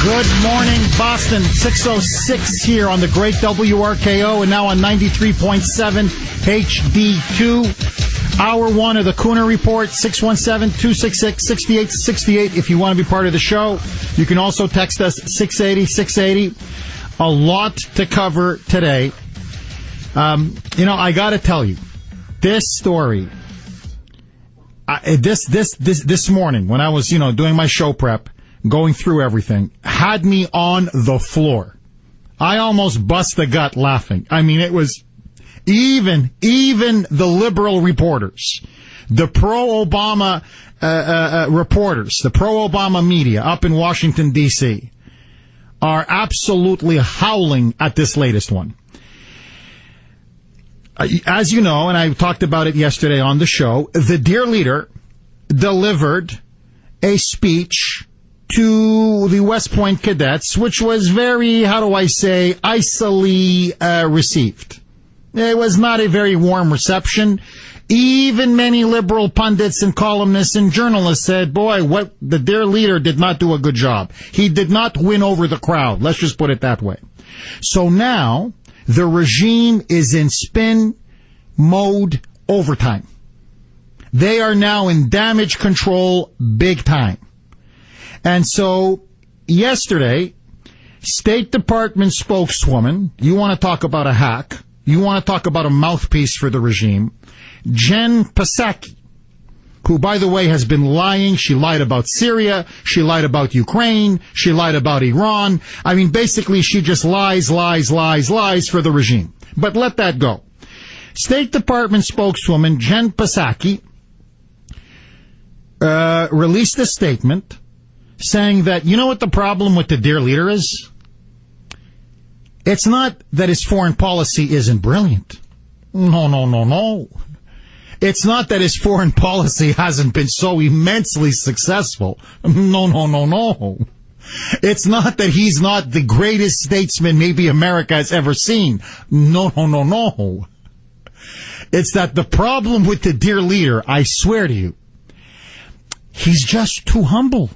Good morning, Boston. 6:06 here on the great WRKO and now on 93.7 HD2. Hour one of the Kuhner Report, 617-266-6868. If you want to be part of the show, you can also text us 680-680. A lot to cover today. I got to tell you, this story, this morning when I was, doing my show prep, going through everything, had me on the floor. I almost bust a gut laughing. I mean, it was even the liberal reporters, the pro-Obama reporters, the pro-Obama media up in Washington, D.C., are absolutely howling at this latest one. As you know, and I talked about it yesterday on the show, the dear leader delivered a speech to the West Point cadets, which was very, icily received. It was not a very warm reception. Even many liberal pundits and columnists and journalists said, boy, what the dear leader did not do a good job. He did not win over the crowd. Let's just put it that way. So now the regime is in spin mode overtime. They are now in damage control big time. And so yesterday, State Department spokeswoman, you want to talk about a hack, you want to talk about a mouthpiece for the regime, Jen Psaki, who, by the way, has been lying. She lied about Syria. She lied about Ukraine. She lied about Iran. I mean, basically, she just lies for the regime. But let that go. State Department spokeswoman Jen Psaki released a statement saying that, you know what the problem with the dear leader is? It's not that his foreign policy isn't brilliant. No. It's not that his foreign policy hasn't been so immensely successful. No. It's not that he's not the greatest statesman maybe America has ever seen. No. It's that the problem with the dear leader, I swear to you, he's just too humble.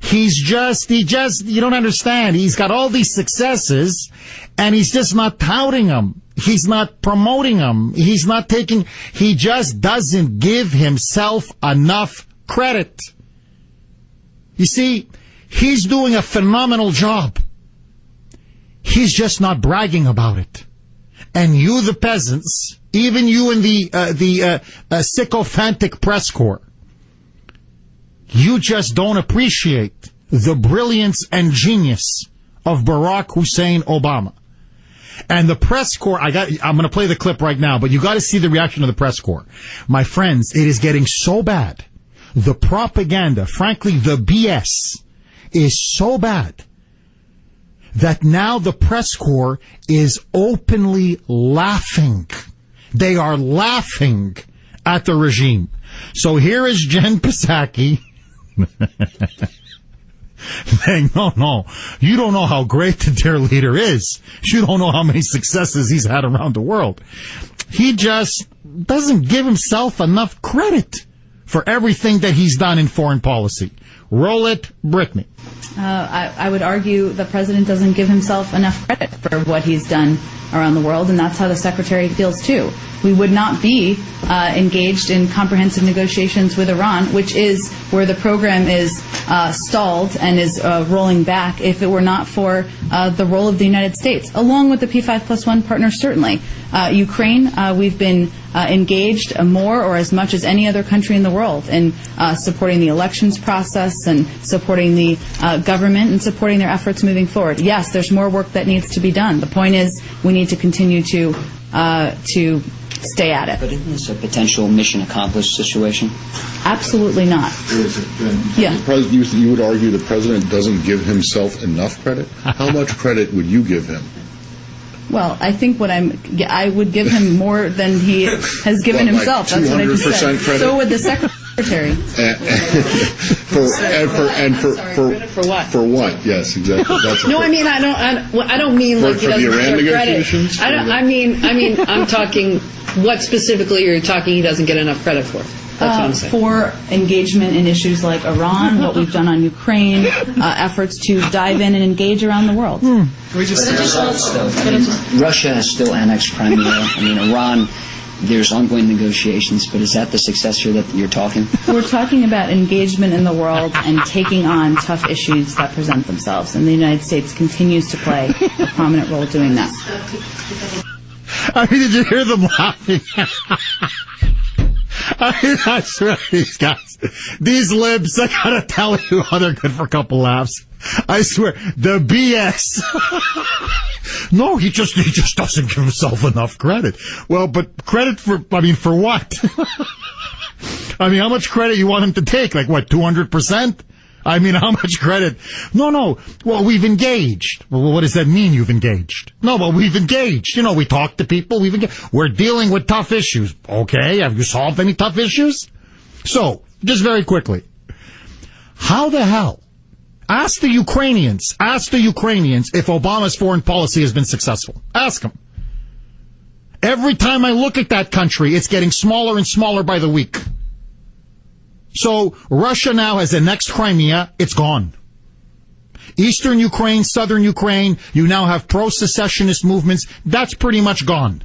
He just, you don't understand. He's got all these successes, and he's just not touting them. He's not promoting them. He just doesn't give himself enough credit. You see, he's doing a phenomenal job. He's just not bragging about it. And you, the peasants, even you in the sycophantic press corps, you just don't appreciate the brilliance and genius of Barack Hussein Obama. And the press corps, I'm going to play the clip right now, but you got to see the reaction of the press corps. My friends, it is getting so bad. The propaganda, frankly, the BS is so bad that now the press corps is openly laughing. They are laughing at the regime. So here is Jen Psaki saying, no, you don't know how great the dear leader is. You don't know how many successes he's had around the world. He just doesn't give himself enough credit for everything that he's done in foreign policy. Roll it, Brittany. I would argue the president doesn't give himself enough credit for what he's done around the world, and that's how the secretary feels too. We would not be engaged in comprehensive negotiations with Iran, which is where the program is stalled and is rolling back, if it were not for the role of the United States, along with the P5+1 partners, certainly. Ukraine, we've been engaged more or as much as any other country in the world in supporting the elections process and supporting the government and supporting their efforts moving forward. Yes, there's more work that needs to be done. The point is we need to continue to stay at it. But isn't this a potential mission accomplished situation? Absolutely not. Yeah. You would argue the president doesn't give himself enough credit? How much credit would you give him? Well, I think I would give him more than he has given himself. That's what I just said. Credit? So would the secretary. For what? For what? Yes, exactly. That's no, I mean I don't mean like he doesn't get credit. I mean I'm talking what specifically are you talking he doesn't get enough credit for? for engagement in issues like Iran, what we've done on Ukraine, efforts to dive in and engage around the world. Russia has still annexed Crimea. I mean, Iran, there's ongoing negotiations, but is that the successor that you're talking? We're talking about engagement in the world and taking on tough issues that present themselves, and the United States continues to play a prominent role doing that. I mean, did you hear them laughing? I swear, these guys, these libs, I gotta tell you, they're good for a couple laughs. I swear, the BS. No, he just doesn't give himself enough credit. Well, but credit for what? I mean, how much credit you want him to take? Like, what, 200%? I mean, how much credit? No. Well, we've engaged. Well, what does that mean, you've engaged? No, well, we've engaged. You know, we talk to people. We're dealing with tough issues. Okay, have you solved any tough issues? So, just very quickly, how the hell? Ask the Ukrainians if Obama's foreign policy has been successful. Ask them. Every time I look at that country, it's getting smaller and smaller by the week. So Russia now has annexed Crimea. It's gone. Eastern Ukraine, southern Ukraine, you now have pro-secessionist movements. That's pretty much gone.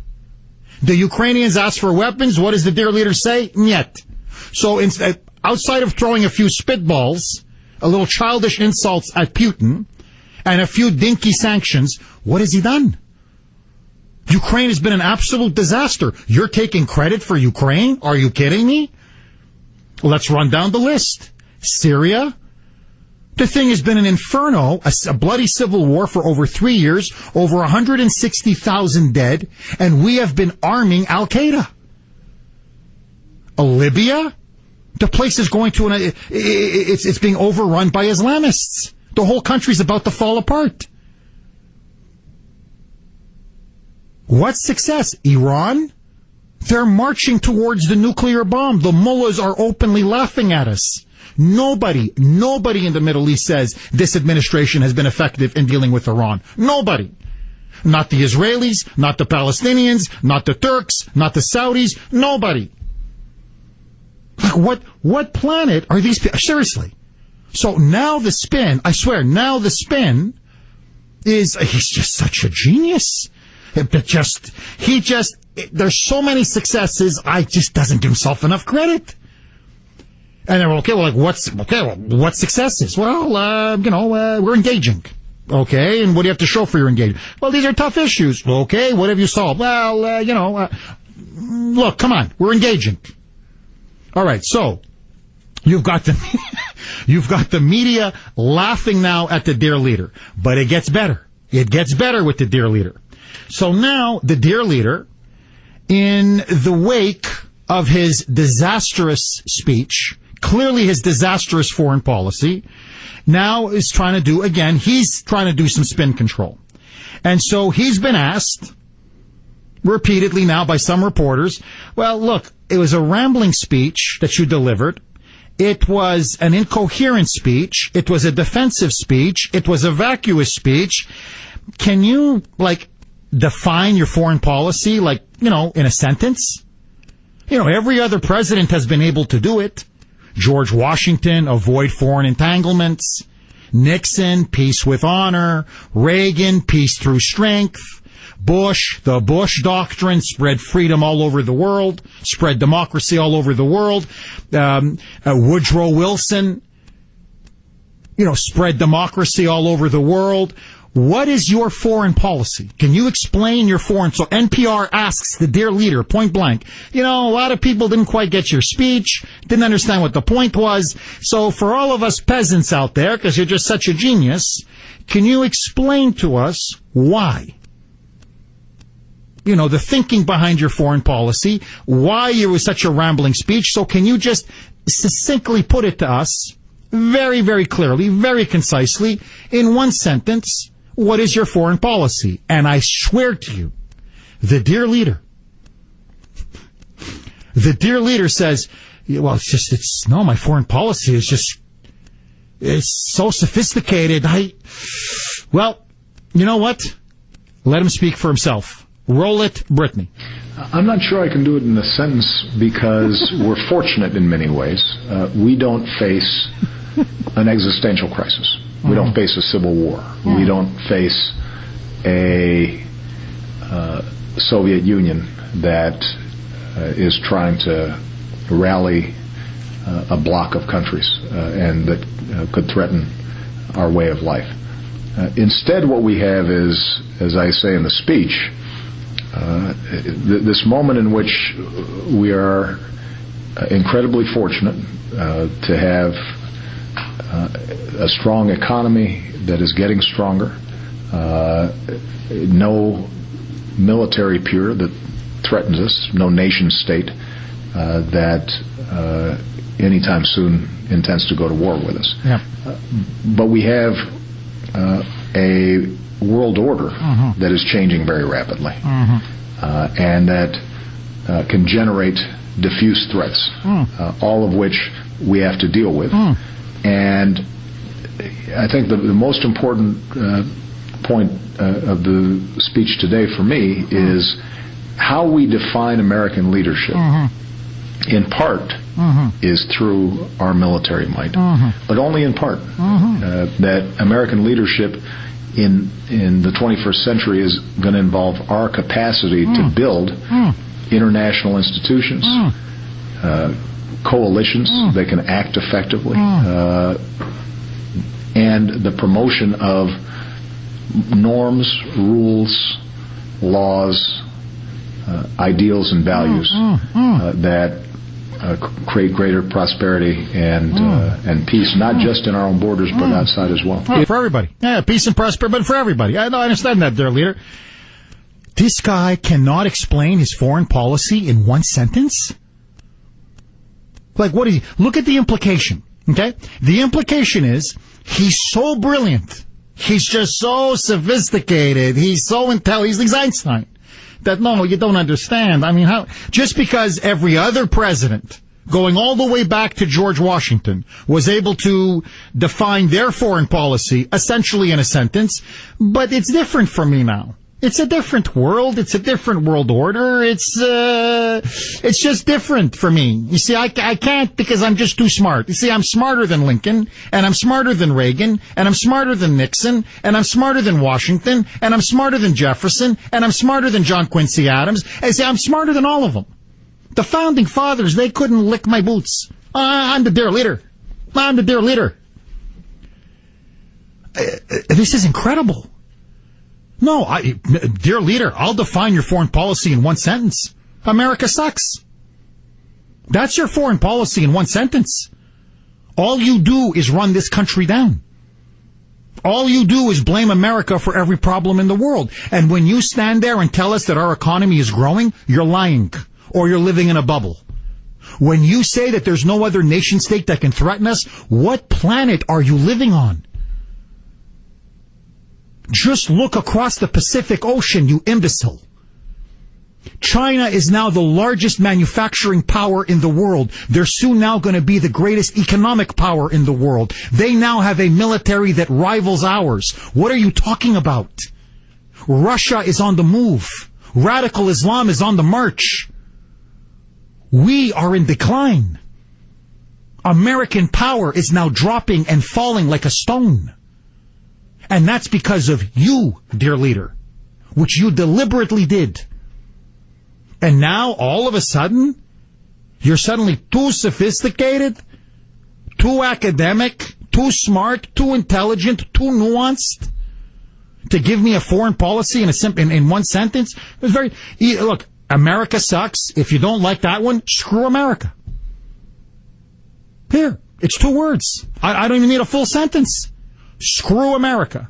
The Ukrainians ask for weapons. What does the dear leader say? Niet. So instead, outside of throwing a few spitballs, a little childish insults at Putin, and a few dinky sanctions, what has he done? Ukraine has been an absolute disaster. You're taking credit for Ukraine? Are you kidding me? Let's run down the list. Syria. The thing has been an inferno, a bloody civil war for over 3 years, over 160,000 dead, and we have been arming Al-Qaeda. Libya? The place is going to it's being overrun by Islamists. The whole country's about to fall apart. What success? Iran? They're marching towards the nuclear bomb. The mullahs are openly laughing at us. Nobody in the Middle East says this administration has been effective in dealing with Iran. Nobody. Not the Israelis, not the Palestinians, not the Turks, not the Saudis. Nobody. Like, what planet are these people? Seriously. So now the spin, I swear, is, he's just such a genius. There's so many successes, just doesn't give himself enough credit. And they're what successes? Well, we're engaging. Okay, and what do you have to show for your engagement? Well, these are tough issues. Okay, what have you solved? Well, look, come on, we're engaging. All right, so you've got the media laughing now at the dear leader, but it gets better. It gets better with the dear leader. So now the dear leader, in the wake of his disastrous speech, clearly his disastrous foreign policy, now is trying to do some spin control. And so he's been asked repeatedly now by some reporters, well, look, it was a rambling speech that you delivered. It was an incoherent speech. It was a defensive speech. It was a vacuous speech. Can you, define your foreign policy, in a sentence? Every other president has been able to do it. George Washington, avoid foreign entanglements. Nixon, peace with honor. Reagan, peace through strength. Bush, the Bush doctrine, spread freedom all over the world, spread democracy all over the world. Woodrow Wilson, spread democracy all over the world. What is your foreign policy? Can you explain your foreign? So NPR asks the dear leader point blank, a lot of people didn't quite get your speech, didn't understand what the point was. So for all of us peasants out there, because you're just such a genius, can you explain to us why? The thinking behind your foreign policy, why it was such a rambling speech. So can you just succinctly put it to us, very, very clearly, very concisely, in one sentence, what is your foreign policy? And I swear to you, the dear leader says, well, my foreign policy is it's so sophisticated. Well, you know what? Let him speak for himself. Roll it, Brittany. I'm not sure I can do it in a sentence because we're fortunate in many ways. We don't face an existential crisis. We don't face a civil war. We don't face a Soviet Union that is trying to rally a block of countries and that could threaten our way of life. Instead, what we have is, as I say in the speech, this moment in which we are incredibly fortunate to have a strong economy that is getting stronger, no military peer that threatens us, no nation state that anytime soon intends to go to war with us. Yeah. But we have a world order that is changing very rapidly and that can generate diffuse threats, all of which we have to deal with. And I think the most important point of the speech today for me is how we define American leadership, in part, is through our military might, but only in part. That American leadership in the 21st century is going to involve our capacity to build international institutions, coalitions that can act effectively, and the promotion of norms, rules, laws, ideals and values that create greater prosperity and peace, not just in our own borders, but outside as well. For everybody. Yeah, peace and prosperity, but for everybody. I understand that, dear leader. This guy cannot explain his foreign policy in one sentence? Like, what is he? Look at the implication, okay? The implication is he's so brilliant. He's just so sophisticated. He's so intelligent. He's Einstein. That, no, you don't understand. I mean, how, just because every other president, going all the way back to George Washington, was able to define their foreign policy essentially in a sentence, but it's different for me now. It's a different world. It's a different world order. It's just different for me. You see, I can't because I'm just too smart. You see, I'm smarter than Lincoln, and I'm smarter than Reagan, and I'm smarter than Nixon, and I'm smarter than Washington, and I'm smarter than Jefferson, and I'm smarter than John Quincy Adams. And see, I'm smarter than all of them. The founding fathers, they couldn't lick my boots. I'm the dear leader. I'm the dear leader. This is incredible. No, dear leader, I'll define your foreign policy in one sentence. America sucks. That's your foreign policy in one sentence. All you do is run this country down. All you do is blame America for every problem in the world. And when you stand there and tell us that our economy is growing, you're lying, or you're living in a bubble. When you say that there's no other nation state that can threaten us, what planet are you living on? Just look across the Pacific Ocean, you imbecile. China is now the largest manufacturing power in the world. They're soon now going to be the greatest economic power in the world. They now have a military that rivals ours. What are you talking about? Russia is on the move. Radical Islam is on the march. We are in decline. American power is now dropping and falling like a stone. And that's because of you, dear leader, which you deliberately did. And now, all of a sudden, you're suddenly too sophisticated, too academic, too smart, too intelligent, too nuanced to give me a foreign policy in one sentence. It's very, look, America sucks. If you don't like that one, screw America. Here, it's 2 words. I don't even need a full sentence. Screw America.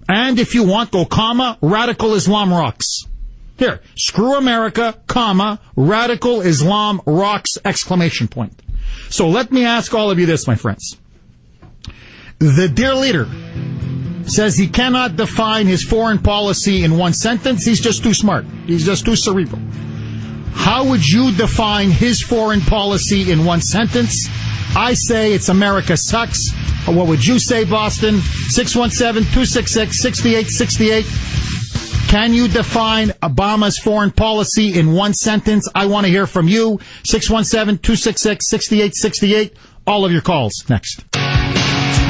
And if you want, go comma, radical Islam rocks. Here, screw America, comma, radical Islam rocks, exclamation point. So let me ask all of you this, my friends. The dear leader says he cannot define his foreign policy in one sentence. He's just too smart. He's just too cerebral. How would you define his foreign policy in one sentence? I say it's America sucks. What would you say, Boston? 617-266-6868. Can you define Obama's foreign policy in one sentence? I want to hear from you. 617-266-6868. All of your calls. Next.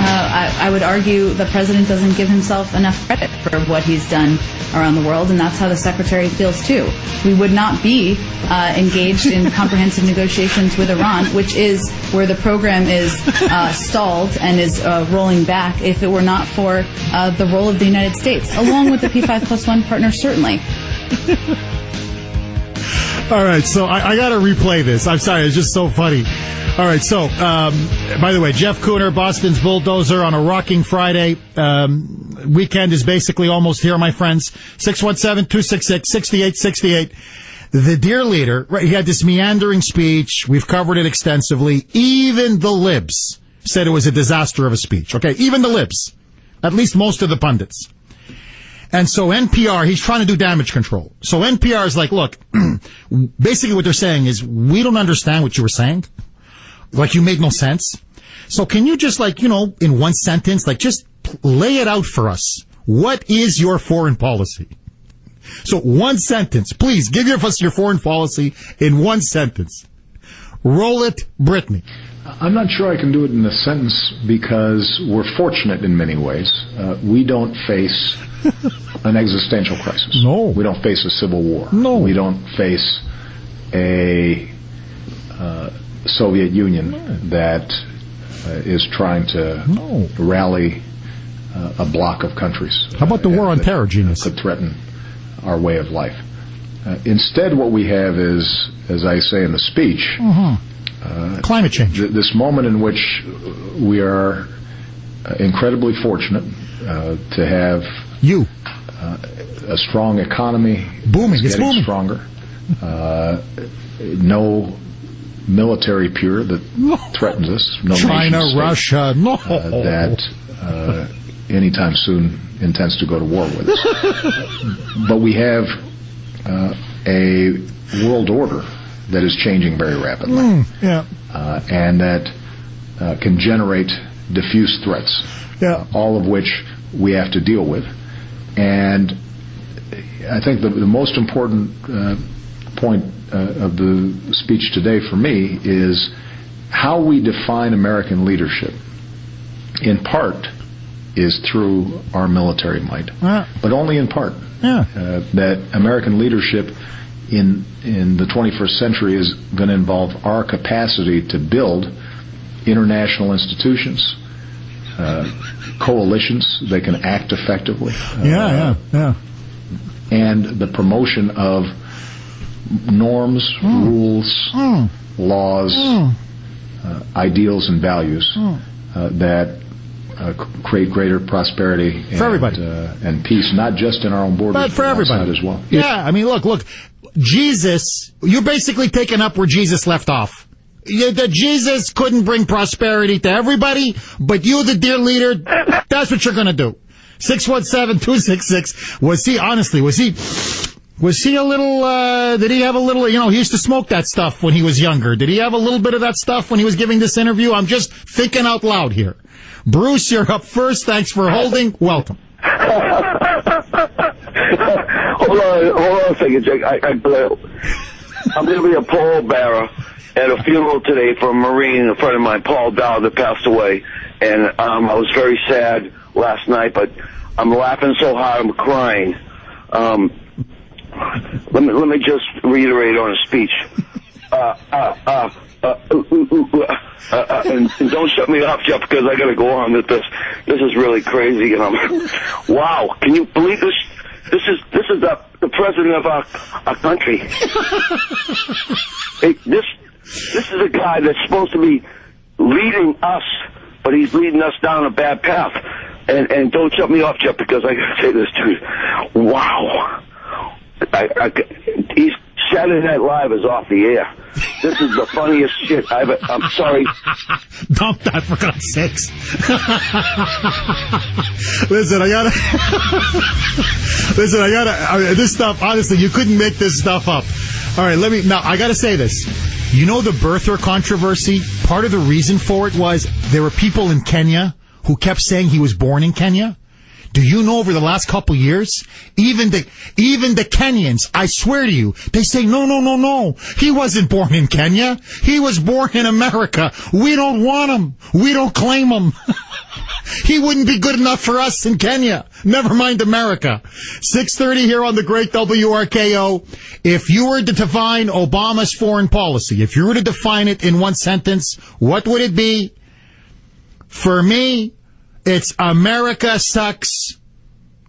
I would argue the president doesn't give himself enough credit for what he's done around the world, and that's how the secretary feels too. We would not be engaged in comprehensive negotiations with Iran, which is where the program is stalled and is rolling back, if it were not for the role of the United States, along with the P5+1 partners, certainly. All right, so I got to replay this. I'm sorry, it's just so funny. All right, so, by the way, Jeff Kuhner, Boston's Bulldozer, on a rocking Friday. Weekend is basically almost here, my friends. 617-266-6868. The dear leader, right, he had this meandering speech. We've covered it extensively. Even the libs said it was a disaster of a speech, okay? Even the libs. At least most of the pundits. And so NPR, he's trying to do damage control. So NPR is like, look, basically what they're saying is, we don't understand what you were saying. Like, you made no sense. So can you just, like, you know, in one sentence, like, just lay it out for us. What is your foreign policy? So one sentence. Please give us your foreign policy in one sentence. Roll it, Brittany. I'm not sure I can do it in a sentence because we're fortunate in many ways. We don't face an existential crisis. No. We don't face a civil war. No. We don't face a Soviet Union that is trying to rally a block of countries. How about the war on terror, genius? Could threaten our way of life. Instead, what we have is, as I say in the speech, climate change. This moment in which we are incredibly fortunate to have a strong economy. Booming. It's getting stronger. No military peer that threatens us. No China, Russia, no. That anytime soon intends to go to war with us. But we have a world order that is changing very rapidly. And that can generate diffuse threats, all of which we have to deal with. And I think the most important point of the speech today for me is how we define American leadership, in part, is through our military might, but only in part. That American leadership in the 21st century is going to involve our capacity to build international institutions, coalitions that can act effectively, and the promotion of norms, rules, laws, ideals, and values that create greater prosperity for everybody and peace, not just in our own borders, but for everybody as well. I mean, look, Jesus, you're basically taking up where Jesus left off. That Jesus couldn't bring prosperity to everybody, but you, the dear leader, that's what you're going to do. 617-266. Was he a little, did he have a little, you know, he used to smoke that stuff when he was younger. Did he have a little bit of that stuff when he was giving this interview? I'm just thinking out loud here. Bruce, you're up first. Thanks for holding. Welcome. Hold on a second, Jake. I'm going to be a pallbearer at a funeral today for a Marine, a friend of mine, Paul Dow, that passed away. And I was very sad last night, but I'm laughing so hard I'm crying. Let me just reiterate on his speech. And don't shut me off, Jeff, because I got to go on with this. This is really crazy. Wow, can you believe this? This is the president of our country. This is a guy that's supposed to be leading us, but he's leading us down a bad path. And don't shut me off, Jeff, because I got to say this to you. Wow. Saturday Night Live is off the air. This is the funniest shit I'm sorry. Dump that, for God's sakes. Listen, this stuff, honestly, you couldn't make this stuff up. All right, now, I gotta say this. You know the birther controversy? Part of the reason for it was there were people in Kenya who kept saying he was born in Kenya. Do you know over the last couple years, even the Kenyans, I swear to you, they say, no. He wasn't born in Kenya. He was born in America. We don't want him. We don't claim him. He wouldn't be good enough for us in Kenya. Never mind America. 6:30 here on the Great WRKO. If you were to define Obama's foreign policy, if you were to define it in one sentence, what would it be? For me, it's America sucks,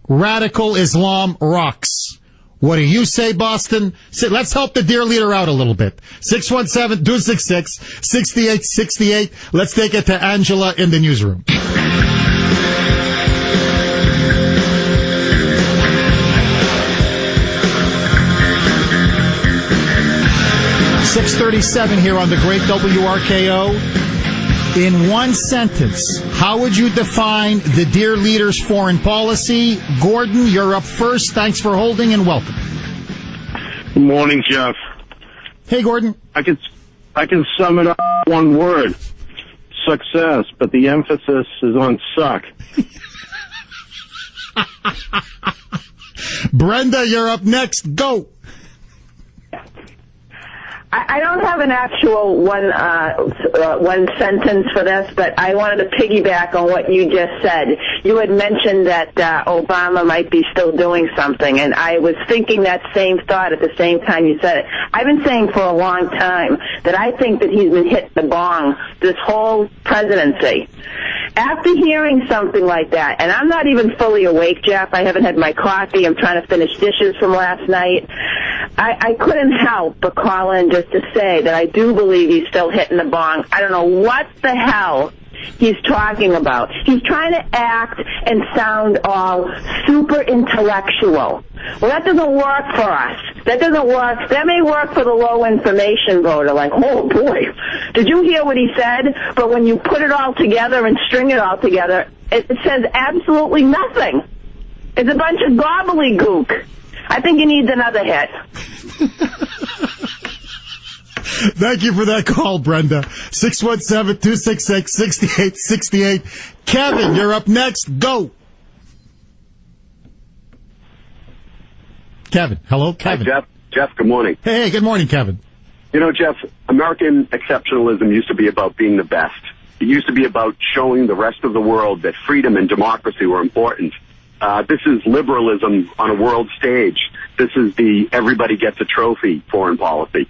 radical Islam rocks. What do you say, Boston? Let's help the dear leader out a little bit. 617-266-6868. Let's take it to Angela in the newsroom. 6:37 here on the Great WRKO. In one sentence, how would you define the dear leader's foreign policy? Gordon, you're up first. Thanks for holding and welcome. Good morning, Jeff. Hey, Gordon. I can sum it up in one word: success. But the emphasis is on suck. Brenda, you're up next. Go. I don't have an actual one sentence for this, but I wanted to piggyback on what you just said. You had mentioned that Obama might be still doing something, and I was thinking that same thought at the same time you said it. I've been saying for a long time that I think that he's been hit the bong this whole presidency. After hearing something like that, and I'm not even fully awake, Jeff, I haven't had my coffee, I'm trying to finish dishes from last night, I couldn't help but call in just to say that I do believe he's still hitting the bong. I don't know what the hell he's talking about. He's trying to act and sound all super intellectual. Well, that doesn't work for us. That doesn't work. That may work for the low information voter, like, oh boy, did you hear what he said? But when you put it all together and string it all together, it says absolutely nothing. It's a bunch of gobbledygook. I think he needs another hit. Thank you for that call, Brenda. 617-266-6868. Kevin, you're up next. Go. Kevin. Hello, Kevin. Hi, Jeff, good morning. Hey, good morning, Kevin. You know, Jeff, American exceptionalism used to be about being the best. It used to be about showing the rest of the world that freedom and democracy were important. This is liberalism on a world stage. This is the everybody gets a trophy foreign policy.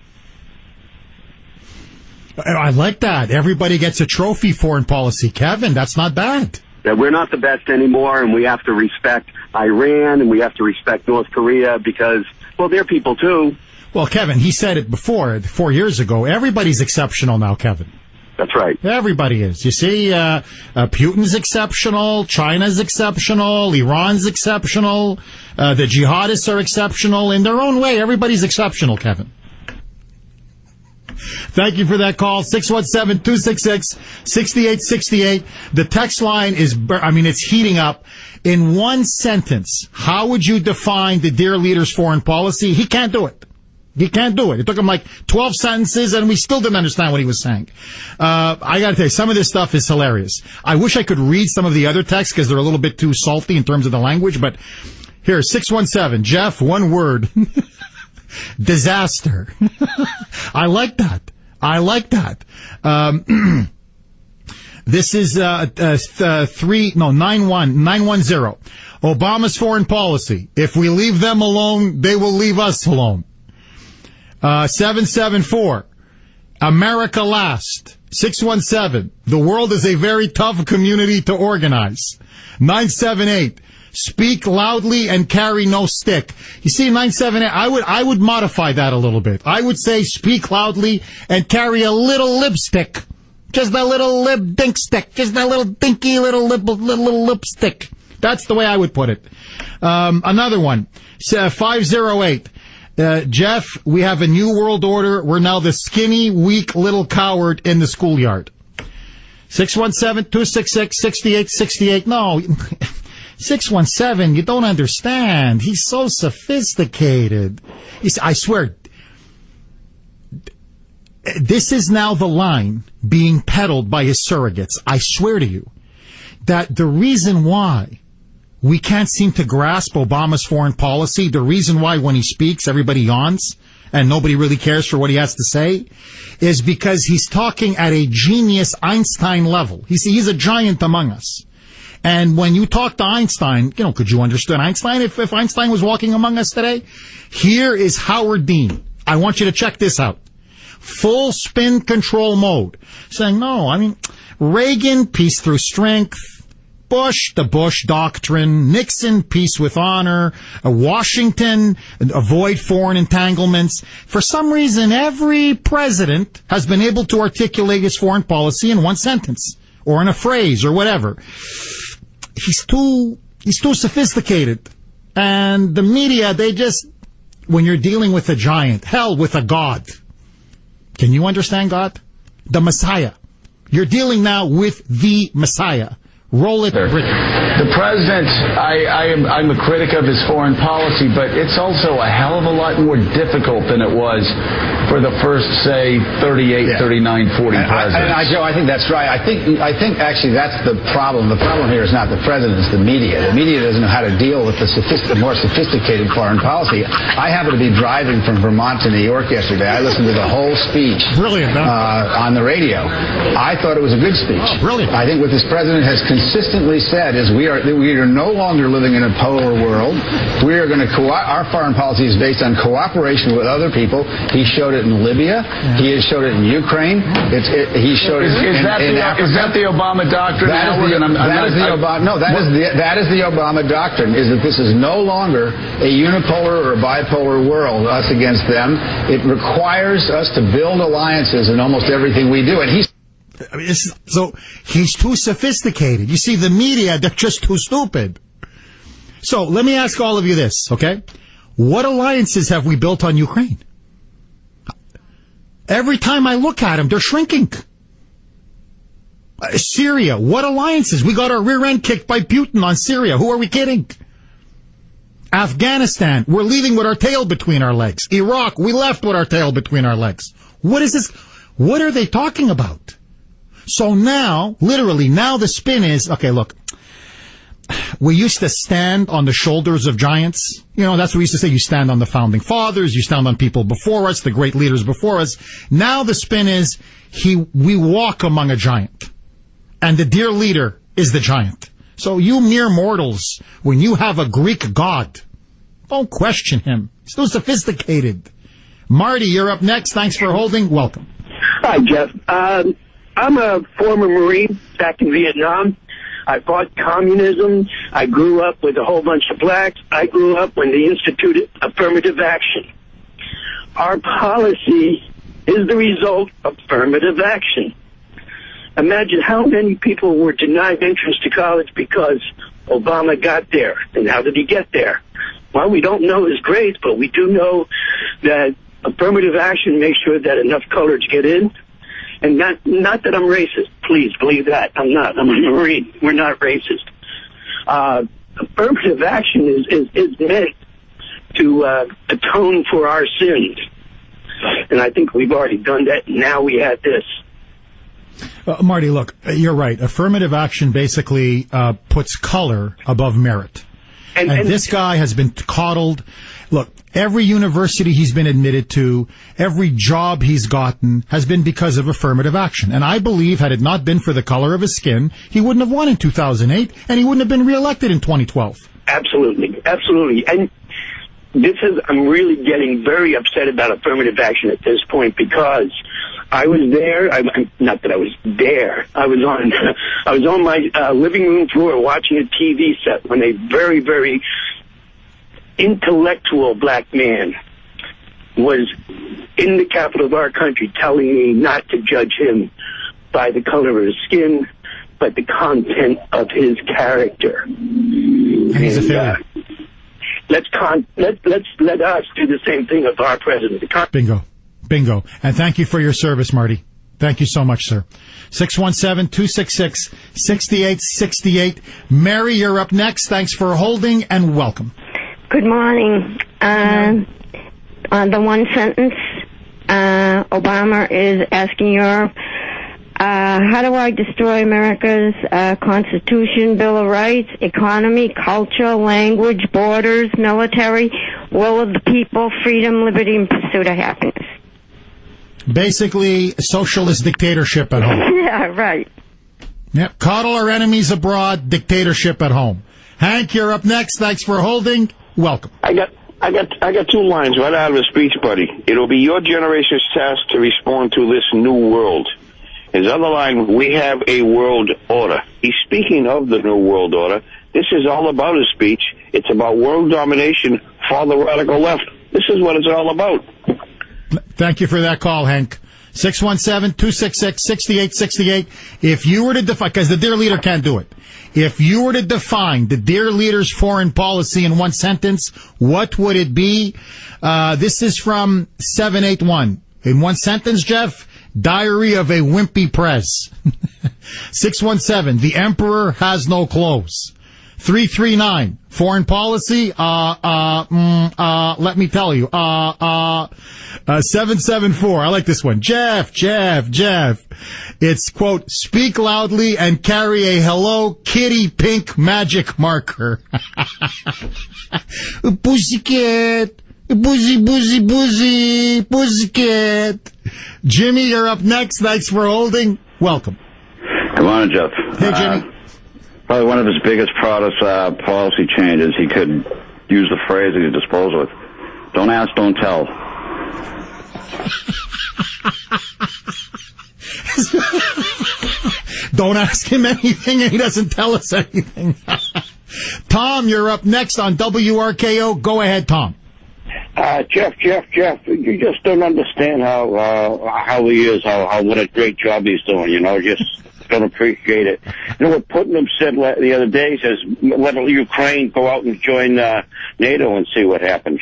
I like that. Everybody gets a trophy foreign policy. Kevin, that's not bad. That we're not the best anymore, and we have to respect Iran, and we have to respect North Korea because, well, they're people too. Well, Kevin, he said it before, 4 years ago. Everybody's exceptional now, Kevin. That's right. Everybody is. You see, Putin's exceptional, China's exceptional, Iran's exceptional, the jihadists are exceptional. In their own way, everybody's exceptional, Kevin. Thank you for that call. 617-266-6868. The text line is, it's heating up. In one sentence, how would you define the dear leader's foreign policy? He can't do it. He can't do it. It took him like 12 sentences, and we still didn't understand what he was saying. I got to tell you, some of this stuff is hilarious. I wish I could read some of the other texts because they're a little bit too salty in terms of the language. But here, 617, Jeff, one word. Disaster. I like that. This is 910. Obama's foreign policy. If we leave them alone, they will leave us alone. 774. America last. 617. The world is a very tough community to organize. 978. Speak loudly and carry no stick. You see, 978, I would modify that a little bit. I would say speak loudly and carry a little lipstick. Just a little lip dink stick. Just a little dinky little lipstick. That's the way I would put it. Another one. 508. Jeff, we have a new world order. We're now the skinny, weak little coward in the schoolyard. 617-266-6868. No. 617, you don't understand. He's so sophisticated. I swear, this is now the line being peddled by his surrogates. I swear to you that the reason why we can't seem to grasp Obama's foreign policy. The reason why when he speaks, everybody yawns and nobody really cares for what he has to say is because he's talking at a genius Einstein level. He's a giant among us. And when you talk to Einstein, could you understand Einstein if Einstein was walking among us today? Here is Howard Dean. I want you to check this out. Full spin control mode. Saying, no, Reagan, peace through strength. Bush, the Bush Doctrine. Nixon, peace with honor. Washington, avoid foreign entanglements. For some reason, every president has been able to articulate his foreign policy in one sentence or in a phrase or whatever. He's too sophisticated. And the media, when you're dealing with a giant, hell, with a god. Can you understand God? The Messiah. You're dealing now with the Messiah. Roll it, Britain. The president, I'm a critic of his foreign policy, but it's also a hell of a lot more difficult than it was for the first, say, 38, 39, 40 presidents. Joe, I think that's right. I think actually that's the problem. The problem here is not the president, it's the media. The media doesn't know how to deal with the more sophisticated foreign policy. I happened to be driving from Vermont to New York yesterday. I listened to the whole speech. Brilliant, on the radio. I thought it was a good speech. Oh, brilliant. I think what this president has consistently said is we are no longer living in a polar world. We are going to our foreign policy is based on cooperation with other people. He showed it in Libya. Yeah. He has showed it in Ukraine. He showed it in Africa. Is that the Obama doctrine? That is the Obama doctrine. Is that this is no longer a unipolar or a bipolar world, us against them. It requires us to build alliances in almost everything we do, and so he's too sophisticated. You see, the media, they're just too stupid. So let me ask all of you this, okay? What alliances have we built on Ukraine? Every time I look at them, they're shrinking. Syria, what alliances? We got our rear end kicked by Putin on Syria. Who are we kidding? Afghanistan, we're leaving with our tail between our legs. Iraq, we left with our tail between our legs. What is this? What are they talking about? So now, literally, the spin is, okay, look, we used to stand on the shoulders of giants. That's what we used to say. You stand on the founding fathers. You stand on people before us, the great leaders before us. Now the spin is, we walk among a giant. And the dear leader is the giant. So you mere mortals, when you have a Greek god, don't question him. He's too sophisticated. Marty, you're up next. Thanks for holding. Welcome. Hi, Jeff. I'm a former Marine back in Vietnam. I fought communism. I grew up with a whole bunch of blacks. I grew up when they instituted affirmative action. Our policy is the result of affirmative action. Imagine how many people were denied entrance to college because Obama got there. And how did he get there? Well, we don't know his grades, but we do know that affirmative action makes sure that enough coloreds get in. And not that I'm racist. Please believe that. I'm not. I'm a Marine. We're not racist. Affirmative action is meant to atone for our sins. And I think we've already done that. Now we have this. Marty, look, you're right. Affirmative action basically puts color above merit. And this guy has been coddled. Look, every university he's been admitted to, every job he's gotten has been because of affirmative action. And I believe had it not been for the color of his skin, he wouldn't have won in 2008, and he wouldn't have been reelected in 2012. Absolutely. Absolutely. And I'm really getting very upset about affirmative action at this point because I was there. Not that I was there. I was on my living room floor watching a TV set when a very, very intellectual black man was in the capital of our country telling me not to judge him by the color of his skin, but the content of his character. And he's a failure. Let us do the same thing with our president. Bingo. And thank you for your service, Marty. Thank you so much, sir. 617-266-6868. Mary, you're up next. Thanks for holding and welcome. Good morning. On the one sentence, Obama is asking Europe How do I destroy America's Constitution, Bill of Rights, economy, culture, language, borders, military, will of the people, freedom, liberty, and pursuit of happiness? Basically, socialist dictatorship at home. Yeah, right. Yep. Coddle our enemies abroad, dictatorship at home. Hank, you're up next. Thanks for holding. Welcome. I got 2 lines right out of his speech, buddy. It'll be your generation's task to respond to this new world. His other line, we have a world order. He's speaking of the new world order. This is all about his speech. It's about world domination for the radical left. This is what it's all about. Thank you for that call, Hank. 617-266-6868. If you were to define, because the dear leader can't do it. If you were to define the dear leader's foreign policy in one sentence, what would it be? This is from 781. In one sentence, Jeff, Diary of a Wimpy Prez. 617, the emperor has no clothes. 339, foreign policy, let me tell you, 774, I like this one. Jeff. It's, quote, speak loudly and carry a Hello Kitty pink magic marker. Pussycat. Boozy, pussycat. Jimmy, you're up next. Thanks for holding. Welcome. Good morning, Jeff. Hey, Jimmy. Probably one of his biggest, proudest policy changes. He could use the phrase at his disposal with, don't ask, don't tell. Don't ask him anything and he doesn't tell us anything. Tom, you're up next on WRKO. Go ahead, Tom. Jeff, you just don't understand how he is, what a great job he's doing, just don't appreciate it. You know what Putin said the other day? He says, let Ukraine go out and join NATO and see what happens,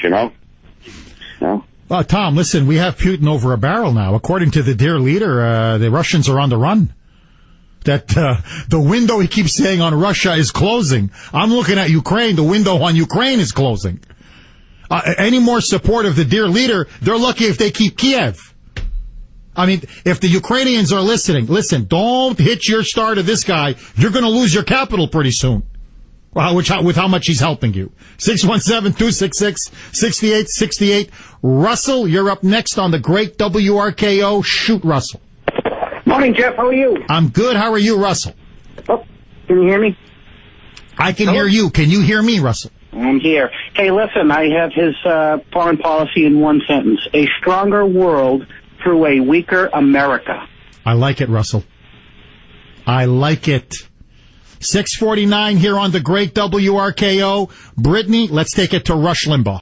Tom, listen, we have Putin over a barrel now. According to the dear leader, the Russians are on the run. That the window he keeps saying on Russia is closing. I'm looking at Ukraine. The window on Ukraine is closing. Any more support of the dear leader, they're lucky if they keep Kiev. I mean, if the Ukrainians are listening, listen, don't hitch your star to this guy. You're going to lose your capital pretty soon. With how much he's helping you. 617-266-6868. Russell, you're up next on the great WRKO. Shoot, Russell. Morning, Jeff. How are you? I'm good. How are you, Russell? Oh, can you hear me? I can hear you. Can you hear me, Russell? I'm here. Hey, listen, I have his foreign policy in one sentence. A stronger world through a weaker America. I like it, Russell. I like it. 649 here on the great WRKO. Brittany, let's take it to Rush Limbaugh.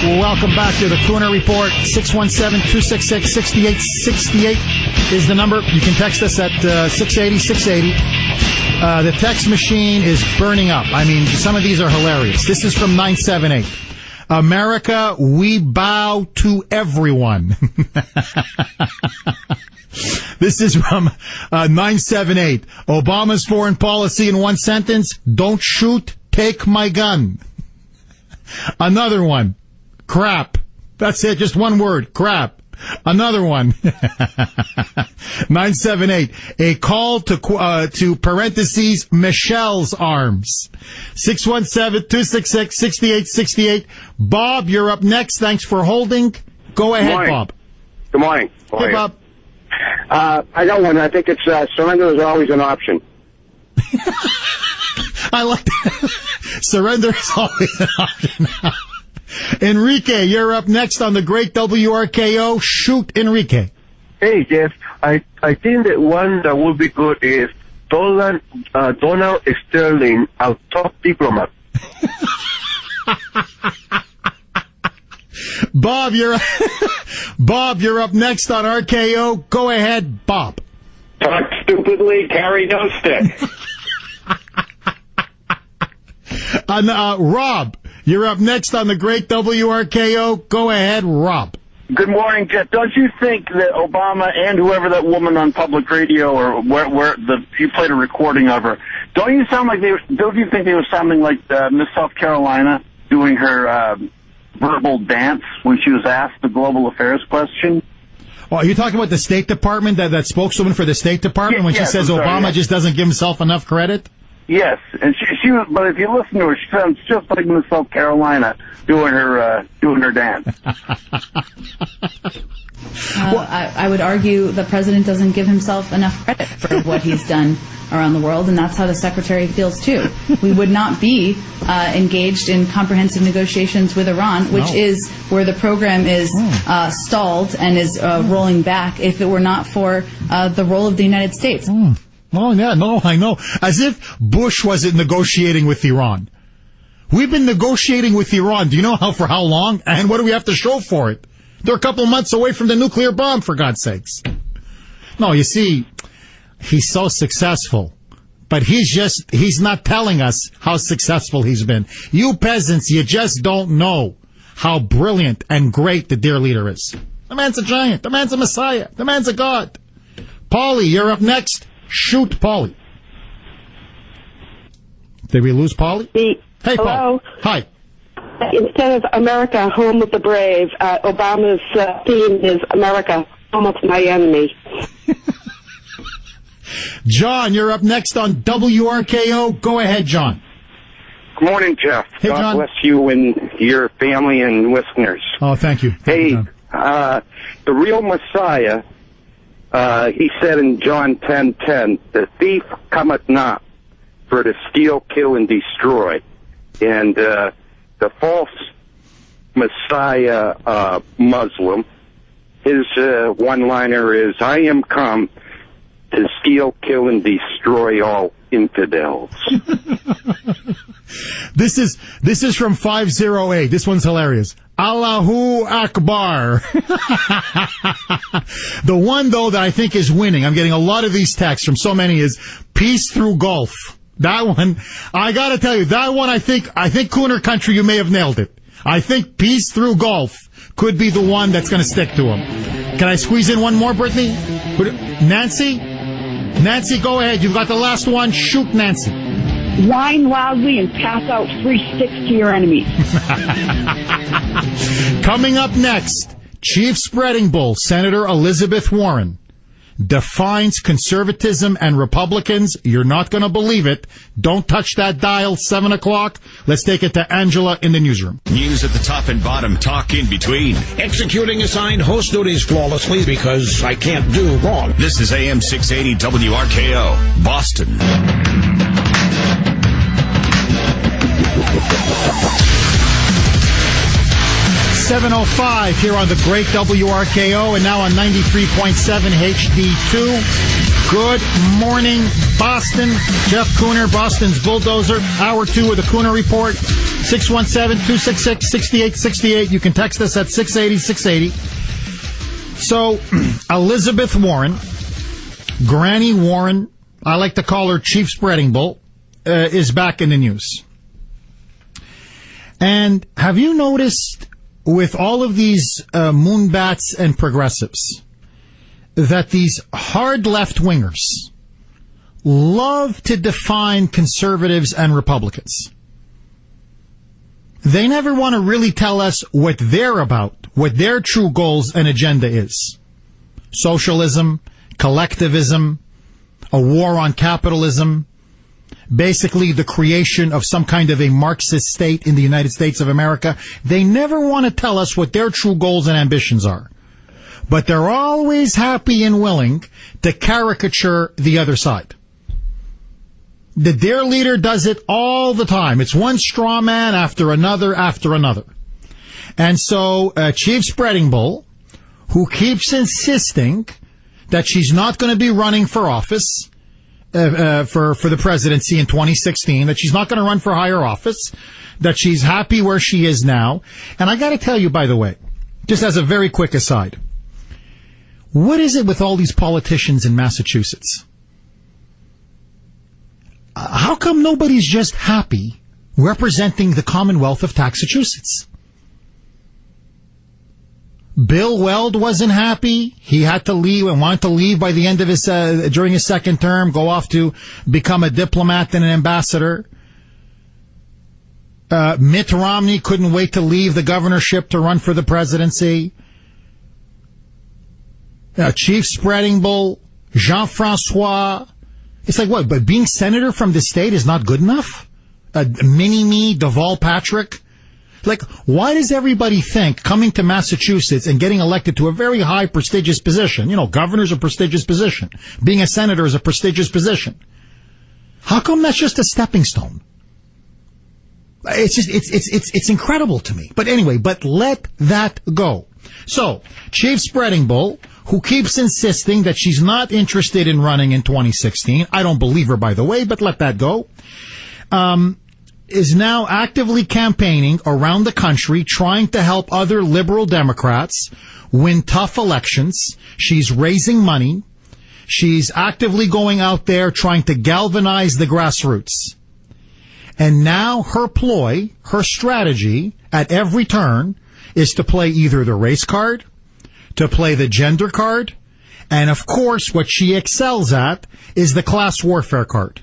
Welcome back to the Kuhner Report. 617-266-6868 is the number. You can text us at 680-680. The text machine is burning up. I mean, some of these are hilarious. This is from 978. America, we bow to everyone. This is from 978. Obama's foreign policy in one sentence, don't shoot, take my gun. Another one, crap. That's it, just one word, crap. Another one, 978, a call to parentheses, Michelle's arms. 617-266-6868. Bob, you're up next. Thanks for holding. Go ahead, Bob. Good morning. Hey, Bob. I got one. I think it's surrender is always an option. I like that. Surrender is always an option. Enrique, you're up next on the great WRKO. Shoot, Enrique. Hey, Jeff. I think that one that would be good is Donald Sterling, our top diplomat. Bob, you're up next on RKO. Go ahead, Bob. Talk stupidly, carry no stick. Rob, you're up next on the great WRKO. Go ahead, Rob. Good morning, Jeff. Don't you think that Obama and whoever that woman on public radio or where you played a recording of her? Don't you think they were sounding like Miss South Carolina doing her verbal dance when she was asked the global affairs question? Oh, are you talking about the State Department, that spokeswoman for the State Department, when she says Obama just doesn't give himself enough credit? Yes, and she was, but if you listen to her, she sounds just like Miss South Carolina doing her dance. I would argue the president doesn't give himself enough credit for what he's done around the world, and that's how the secretary feels too. We would not be engaged in comprehensive negotiations with Iran, which is where the program is stalled and is rolling back, if it were not for the role of the United States. Oh, yeah, no, I know. As if Bush wasn't negotiating with Iran. We've been negotiating with Iran. Do you know for how long? And what do we have to show for it? They're a couple months away from the nuclear bomb, for God's sakes. No, you see, he's so successful. But he's not telling us how successful he's been. You peasants, you just don't know how brilliant and great the dear leader is. The man's a giant. The man's a messiah. The man's a god. Paulie, you're up next. Shoot, Paulie. Did we lose Paulie? Hey, Hello. Paulie. Hi. Instead of America, home of the brave, Obama's theme is America, home of my enemy. John, you're up next on WRKO. Go ahead, John. Good morning, Jeff. Hey, God John. bless you and your family and listeners. Oh, thank you. Hey, the real Messiah, he said in John 10:10, the thief cometh not for to steal, kill, and destroy. And the false Messiah Muslim, his one-liner is, I am come to steal, kill, and destroy all infidels. This is from 508. This one's hilarious. Allahu Akbar. The one, though, that I think is winning, I'm getting a lot of these texts from so many, is peace through Gulf. That one, I gotta tell you, that one, I think Kuhner country, you may have nailed it. I think peace through Gulf could be the one that's gonna stick to him. Can I squeeze in one more, Brittany? Nancy? Nancy, go ahead. You've got the last one. Shoot, Nancy. Whine loudly and pass out 3 sticks to your enemies. Coming up next, Chief Spreading Bull, Senator Elizabeth Warren, defines conservatism and Republicans. You're not going to believe it. Don't touch that dial, 7 o'clock. Let's take it to Angela in the newsroom. News at the top and bottom, talk in between. Executing assigned host duties flawlessly because I can't do wrong. This is AM 680 WRKO, Boston. 7:05 here on the great WRKO and now on 93.7 HD2. Good morning, Boston. Jeff Kuhner, Boston's Bulldozer. Hour 2 of the Kuhner Report. 617-266-6868. You can text us at 680-680. So, Elizabeth Warren, Granny Warren, I like to call her Chief Spreading Bull, is back in the news. And have you noticed, with all of these moonbats and progressives, that these hard left-wingers love to define conservatives and Republicans? They never want to really tell us what they're about, what their true goals and agenda is. Socialism, collectivism, a war on capitalism, basically the creation of some kind of a Marxist state in the United States of America. They never want to tell us what their true goals and ambitions are. But they're always happy and willing to caricature the other side. The dear leader does it all the time. It's one straw man after another after another. And so Chief Spreading Bull, who keeps insisting that she's not going to be running for office, for the presidency in 2016, that she's not going to run for higher office, that she's happy where she is now. And I got to tell you, by the way, just as a very quick aside, what is it with all these politicians in Massachusetts? How come nobody's just happy representing the Commonwealth of Massachusetts? Bill Weld wasn't happy. He had to leave and wanted to leave by the end of his, during his second term, go off to become a diplomat and an ambassador. Mitt Romney couldn't wait to leave the governorship to run for the presidency. Chief Spreading Bull, Jean-Francois. It's like, what, but being senator from the state is not good enough? Mini-me, Deval Patrick? Like, why does everybody think coming to Massachusetts and getting elected to a very high, prestigious position, governor's a prestigious position, being a senator is a prestigious position. How come that's just a stepping stone? It's incredible to me. But anyway, but let that go. So, Chief Spreading Bull, who keeps insisting that she's not interested in running in 2016. I don't believe her, by the way, but let that go. Is now actively campaigning around the country, trying to help other liberal Democrats win tough elections. She's raising money. She's actively going out there trying to galvanize the grassroots. And now her ploy, her strategy at every turn is to play either the race card, to play the gender card, and of course what she excels at is the class warfare card.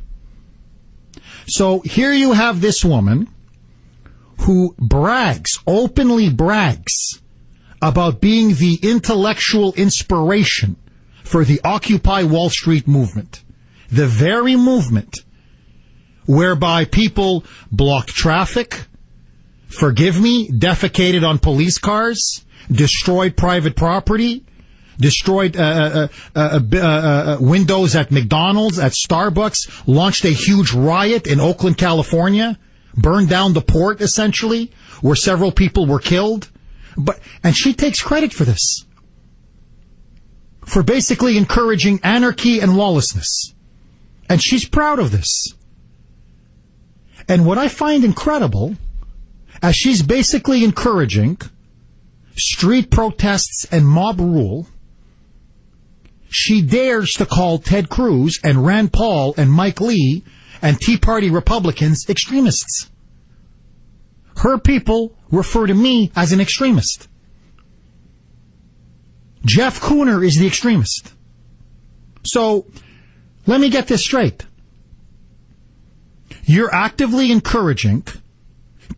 So here you have this woman who openly brags about being the intellectual inspiration for the Occupy Wall Street movement. The very movement whereby people blocked traffic, defecated on police cars, destroyed private property, destroyed windows at McDonald's, at Starbucks, launched a huge riot in Oakland, California, burned down the port, essentially, where several people were killed. And she takes credit for this, for basically encouraging anarchy and lawlessness. And she's proud of this. And what I find incredible, as she's basically encouraging street protests and mob rule, she dares to call Ted Cruz and Rand Paul and Mike Lee and Tea Party Republicans extremists. Her people refer to me as an extremist. Jeff Kuhner is the extremist. So, let me get this straight. You're actively encouraging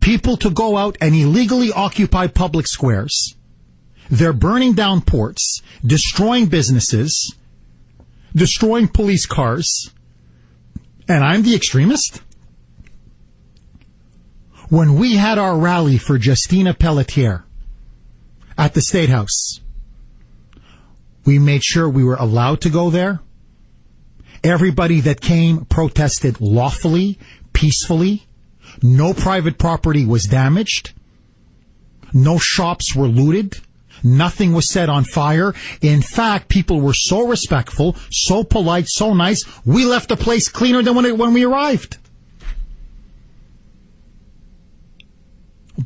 people to go out and illegally occupy public squares. They're burning down ports, destroying businesses, destroying police cars, and I'm the extremist? When we had our rally for Justina Pelletier at the State House, we made sure we were allowed to go there. Everybody that came protested lawfully, peacefully. No private property was damaged. No shops were looted. Nothing was set on fire. In fact, people were so respectful, so polite, so nice, we left the place cleaner than when we arrived.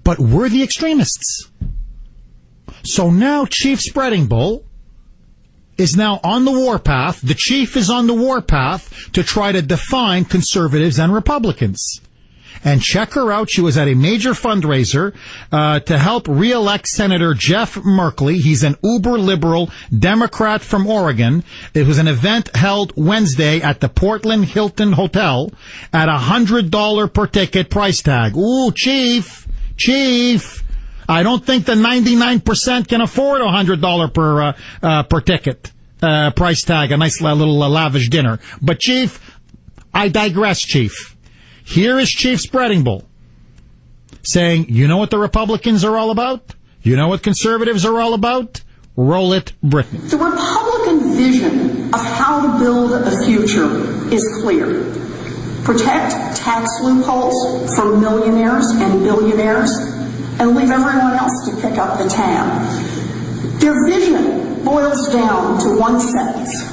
But we're the extremists. So now Chief Spreading Bull is now on the warpath. The chief is on the warpath to try to define conservatives and Republicans. And check her out. She was at a major fundraiser to help re-elect Senator Jeff Merkley. He's an uber-liberal Democrat from Oregon. It was an event held Wednesday at the Portland Hilton Hotel at $100 per ticket price tag. Ooh, Chief. I don't think the 99% can afford $100 per ticket price tag, a nice little lavish dinner. But Chief, I digress, Chief. Here is Chief Spreading Bull saying, you know what the Republicans are all about? You know what conservatives are all about? Roll it, Brittany. The Republican vision of how to build a future is clear. Protect tax loopholes for millionaires and billionaires and leave everyone else to pick up the tab. Their vision boils down to one sentence.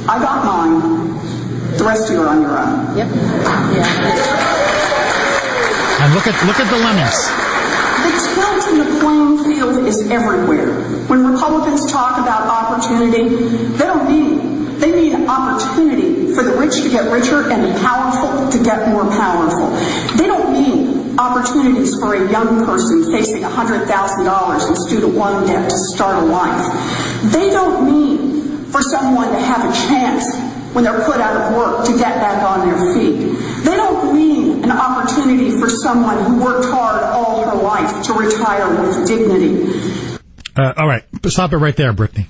I got mine. The rest of you are on your own. Yep. And look at the lemmings. The tilt in the playing field is everywhere. When Republicans talk about opportunity, they mean opportunity for the rich to get richer and the powerful to get more powerful. They don't mean opportunities for a young person facing $100,000 in student loan debt to start a life. They don't mean for someone to have a chance when they're put out of work to get back on their feet. They don't mean an opportunity for someone who worked hard all her life to retire with dignity. All right, stop it right there, Brittany.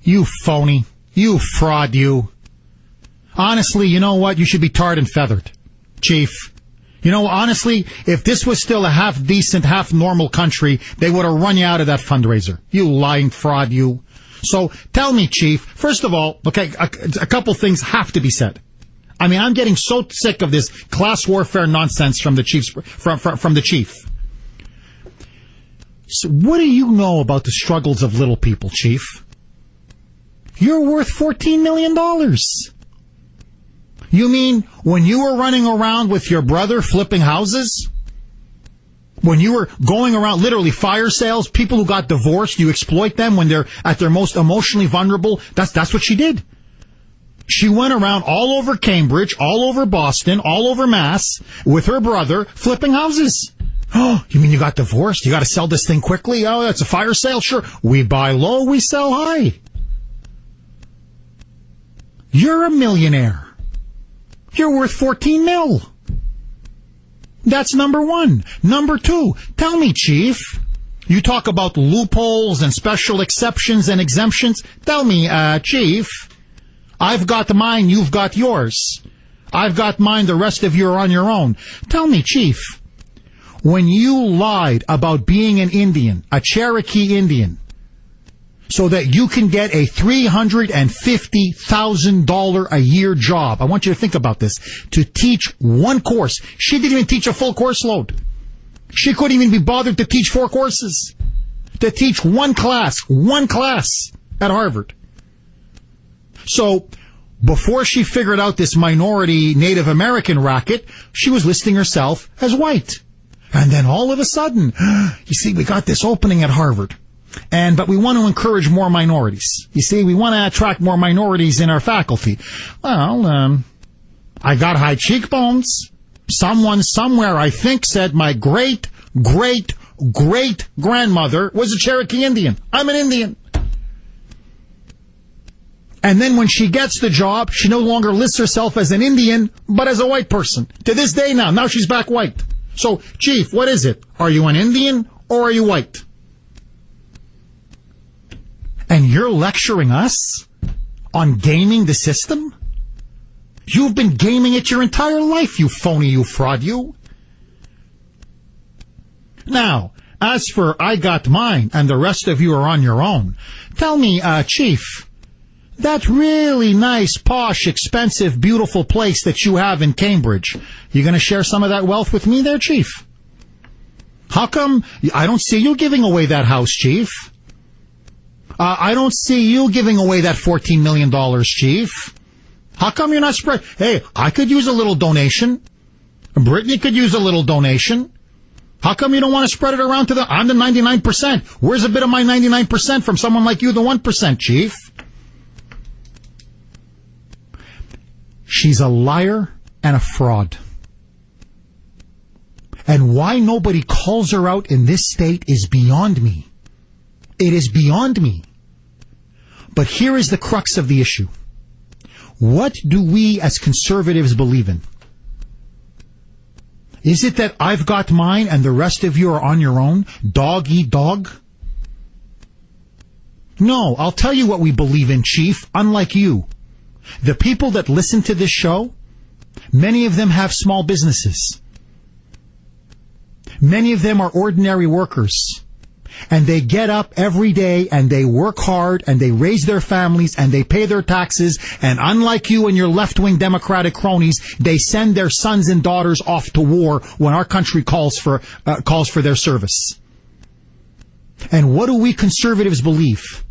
You phony. You fraud, you. Honestly, you know what? You should be tarred and feathered, Chief. You know, honestly, if this was still a half-decent, half-normal country, they would have run you out of that fundraiser. You lying fraud, you. So, tell me, Chief, first of all, okay, a couple things have to be said. I mean, I'm getting so sick of this class warfare nonsense from the Chief's, from the Chief. So what do you know about the struggles of little people, Chief? You're worth $14 million. You mean when you were running around with your brother flipping houses? When you were going around, literally fire sales, people who got divorced, you exploit them when they're at their most emotionally vulnerable? That's what she did. She went around all over Cambridge, all over Boston, all over Mass with her brother flipping houses. Oh, you mean you got divorced? You got to sell this thing quickly? Oh, that's a fire sale? Sure. We buy low, we sell high. You're a millionaire. You're worth 14 mil. That's number one. Number two, tell me, Chief, you talk about loopholes and special exceptions and exemptions. Tell me, Chief, I've got mine, you've got yours. I've got mine, the rest of you are on your own. Tell me, Chief, when you lied about being an Indian, a Cherokee Indian, so that you can get a $350,000 a year job. I want you to think about this. To teach one course. She didn't even teach a full course load. She couldn't even be bothered to teach 4 courses. To teach one class at Harvard. So, before she figured out this minority Native American racket, she was listing herself as white. And then all of a sudden, you see, we got this opening at Harvard. But we want to encourage more minorities. You see, we want to attract more minorities in our faculty. Well, I got high cheekbones. Someone somewhere, I think, said my great-great-great-grandmother was a Cherokee Indian. I'm an Indian. And then when she gets the job, she no longer lists herself as an Indian, but as a white person. To this day now she's back white. So, Chief, what is it? Are you an Indian or are you white? And you're lecturing us on gaming the system? You've been gaming it your entire life, you phony, you fraud, you. Now, as for I got mine and the rest of you are on your own, tell me, Chief, that really nice, posh, expensive, beautiful place that you have in Cambridge, you going to share some of that wealth with me there, Chief? How come I don't see you giving away that house, Chief? I don't see you giving away that $14 million, Chief. How come you're not spread? Hey, I could use a little donation. Brittany could use a little donation. How come you don't want to spread it around to I'm the 99%. Where's a bit of my 99% from someone like you, the 1%, Chief? She's a liar and a fraud. And why nobody calls her out in this state is beyond me. It is beyond me. But here is the crux of the issue. What do we as conservatives believe in? Is it that I've got mine and the rest of you are on your own? Dog eat dog? No, I'll tell you what we believe in, Chief, unlike you. The people that listen to this show, many of them have small businesses. Many of them are ordinary workers. And they get up every day and they work hard and they raise their families and they pay their taxes. And unlike you and your left-wing Democratic cronies, they send their sons and daughters off to war when our country calls for their service. And what do we conservatives believe?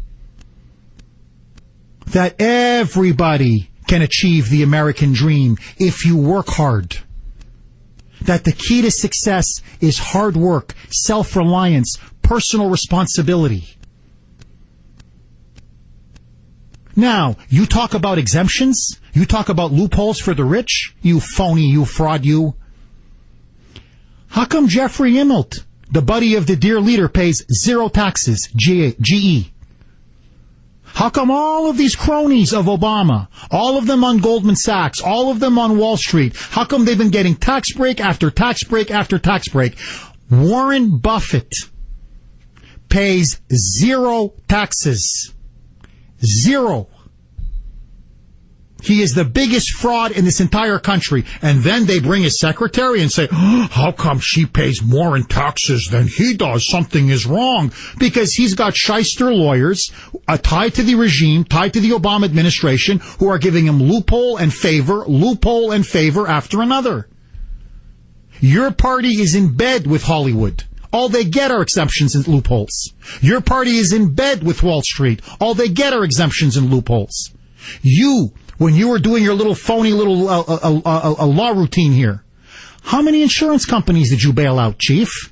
That everybody can achieve the American dream if you work hard. That the key to success is hard work, self-reliance, personal responsibility. Now, you talk about exemptions? You talk about loopholes for the rich? You phony, you fraud, you. How come Jeffrey Immelt, the buddy of the dear leader, pays 0 taxes, GE? How come all of these cronies of Obama, all of them on Goldman Sachs, all of them on Wall Street, how come they've been getting tax break after tax break after tax break? Warren Buffett pays zero taxes. Zero. He is the biggest fraud in this entire country. And then they bring his secretary and say, oh, how come she pays more in taxes than he does? Something is wrong. Because he's got shyster lawyers tied to the regime, tied to the Obama administration, who are giving him loophole and favor after another. Your party is in bed with Hollywood. All they get are exceptions and loopholes. Your party is in bed with Wall Street. All they get are exemptions and loopholes. You, when you were doing your little phony little law routine here, how many insurance companies did you bail out, Chief?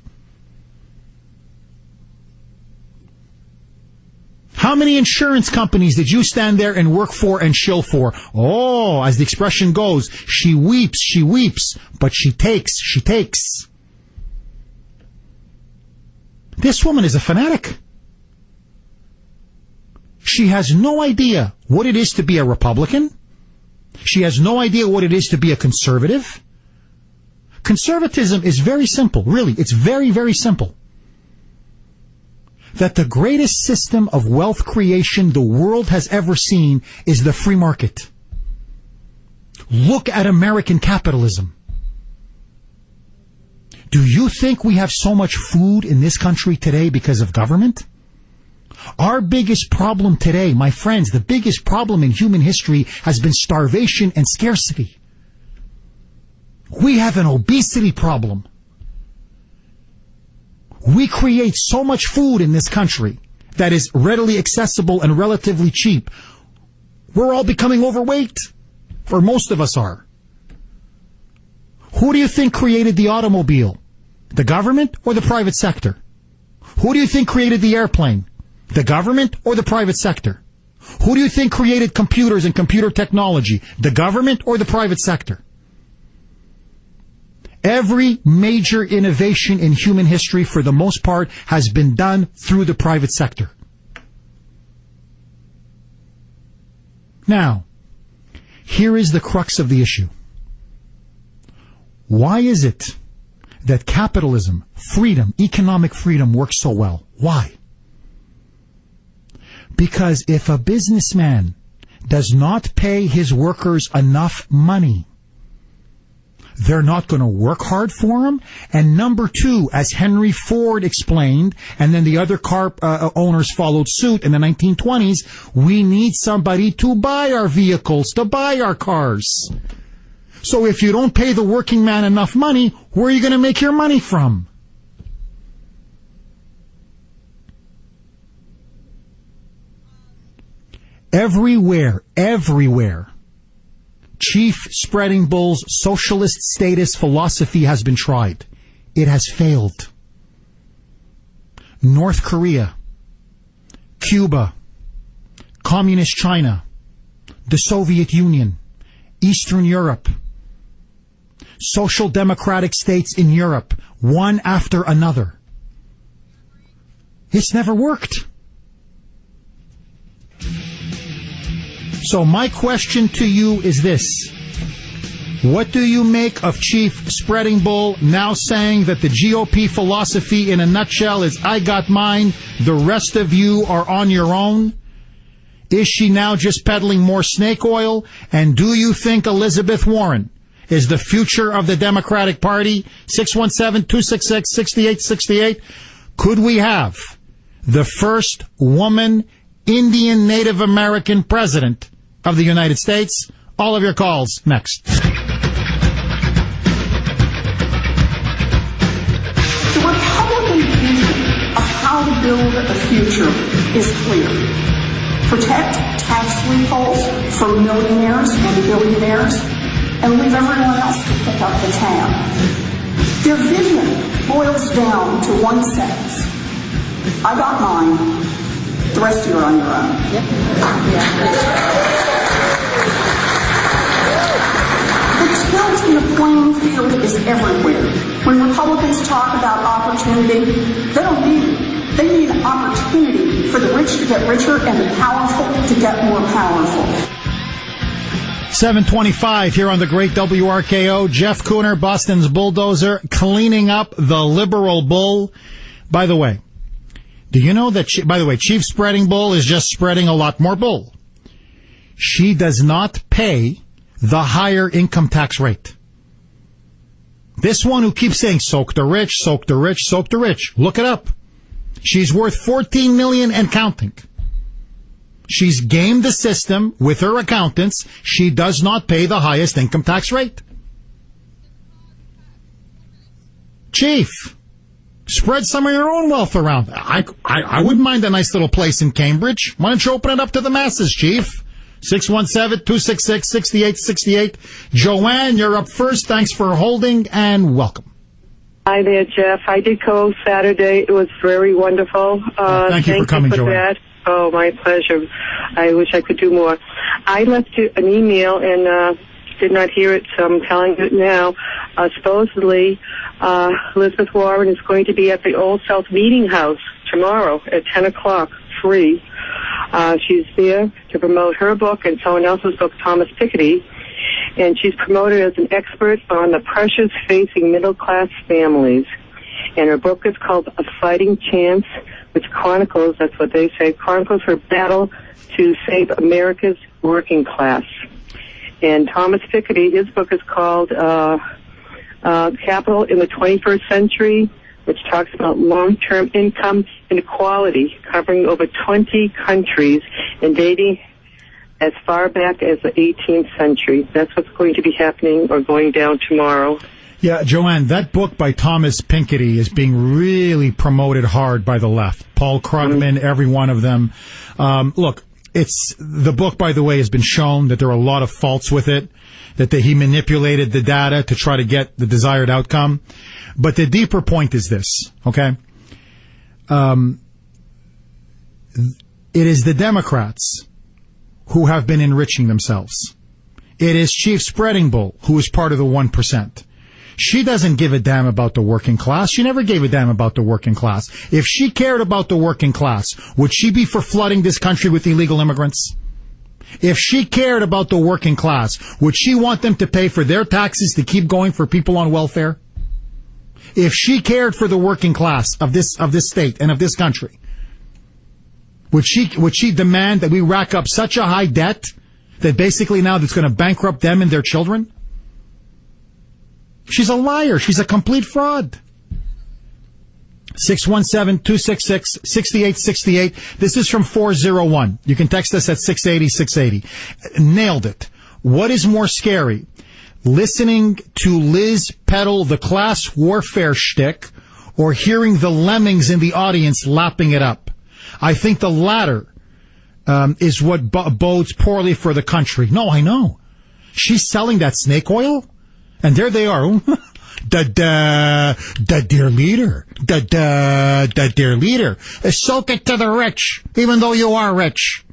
How many insurance companies did you stand there and work for and shill for? Oh, as the expression goes, she weeps, but she takes. This woman is a fanatic. She has no idea what it is to be a Republican. She has no idea what it is to be a conservative. Conservatism is very simple, really. It's very, very simple. That the greatest system of wealth creation the world has ever seen is the free market. Look at American capitalism. Do you think we have so much food in this country today because of government? Our biggest problem today, my friends, the biggest problem in human history has been starvation and scarcity. We have an obesity problem. We create so much food in this country that is readily accessible and relatively cheap. We're all becoming overweight, or most of us are. Who do you think created the automobile? The government or the private sector? Who do you think created the airplane? The government or the private sector? Who do you think created computers and computer technology? The government or the private sector? Every major innovation in human history, for the most part, has been done through the private sector. Now, here is the crux of the issue. Why is it that capitalism, freedom, economic freedom works so well? Why? Because if a businessman does not pay his workers enough money, they're not going to work hard for him. And number two, as Henry Ford explained, and then the other car owners followed suit in the 1920s, we need somebody to buy our vehicles, to buy our cars. So if you don't pay the working man enough money, where are you going to make your money from? Everywhere, Chief Spreading Bull's socialist status philosophy has been tried. It has failed. North Korea, Cuba, Communist China, the Soviet Union, Eastern Europe, social democratic states in Europe, one after another. It's never worked. So my question to you is this. What do you make of Chief Spreading Bull now saying that the GOP philosophy in a nutshell is I got mine, the rest of you are on your own? Is she now just peddling more snake oil? And do you think Elizabeth Warren is the future of the Democratic Party? 617-266-6868. Could we have the first woman Indian Native American president of the United States? All of your calls next. The Republican vision of how to build a future is clear. Protect tax loopholes for millionaires and billionaires, and leave everyone else to pick up the tab. Their vision boils down to one sentence. I got mine. The rest of you are on your own. The tilt in the playing field is everywhere. When Republicans talk about opportunity, they don't mean it. They mean opportunity for the rich to get richer and the powerful to get more powerful. 7:25 here on the great WRKO. Jeff Kuhner, Boston's bulldozer, cleaning up the liberal bull. By the way, do you know that, Chief Spreading Bull is just spreading a lot more bull. She does not pay the higher income tax rate. This one who keeps saying, soak the rich, soak the rich, soak the rich. Look it up. She's worth $14 million and counting. She's gamed the system with her accountants. She does not pay the highest income tax rate. Chief, spread some of your own wealth around. I wouldn't mind a nice little place in Cambridge. Why don't you open it up to the masses, Chief? 617-266-6868. Joanne, you're up first. Thanks for holding and welcome. Hi there, Jeff. I did go Saturday. It was very wonderful. Thank you for coming, Joanne. That. Oh, my pleasure. I wish I could do more. I left you an email and did not hear it, so I'm telling you now. Supposedly, Elizabeth Warren is going to be at the Old South Meeting House tomorrow at 10 o'clock, free. She's there to promote her book and someone else's book, Thomas Piketty, and she's promoted as an expert on the pressures facing middle-class families. And her book is called A Fighting Chance, which chronicles, that's what they say, chronicles her battle to save America's working class. And Thomas Piketty, his book is called Capital in the 21st Century, which talks about long-term income inequality, covering over 20 countries and dating as far back as the 18th century. That's what's going to be happening or going down tomorrow. Yeah, Joanne, that book by Thomas Piketty is being really promoted hard by the left. Paul Krugman, every one of them. Look, the book, by the way, has been shown that there are a lot of faults with it, that he manipulated the data to try to get the desired outcome. But the deeper point is this, okay? It is the Democrats who have been enriching themselves. It is Chief Spreading Bull who is part of the 1%. She doesn't give a damn about the working class. She never gave a damn about the working class. If she cared about the working class, would she be for flooding this country with illegal immigrants? If she cared about the working class, would she want them to pay for their taxes to keep going for people on welfare? If she cared for the working class of this state and of this country, would she demand that we rack up such a high debt that basically now that's going to bankrupt them and their children? She's a liar. She's a complete fraud. 617-266-6868. This is from 401. You can text us at 680-680. Nailed it. What is more scary? Listening to Liz peddle the class warfare shtick or hearing the lemmings in the audience lapping it up? I think the latter is what bodes poorly for the country. No, I know. She's selling that snake oil? And there they are. The dear leader. The dear leader. Soak it to the rich, even though you are rich.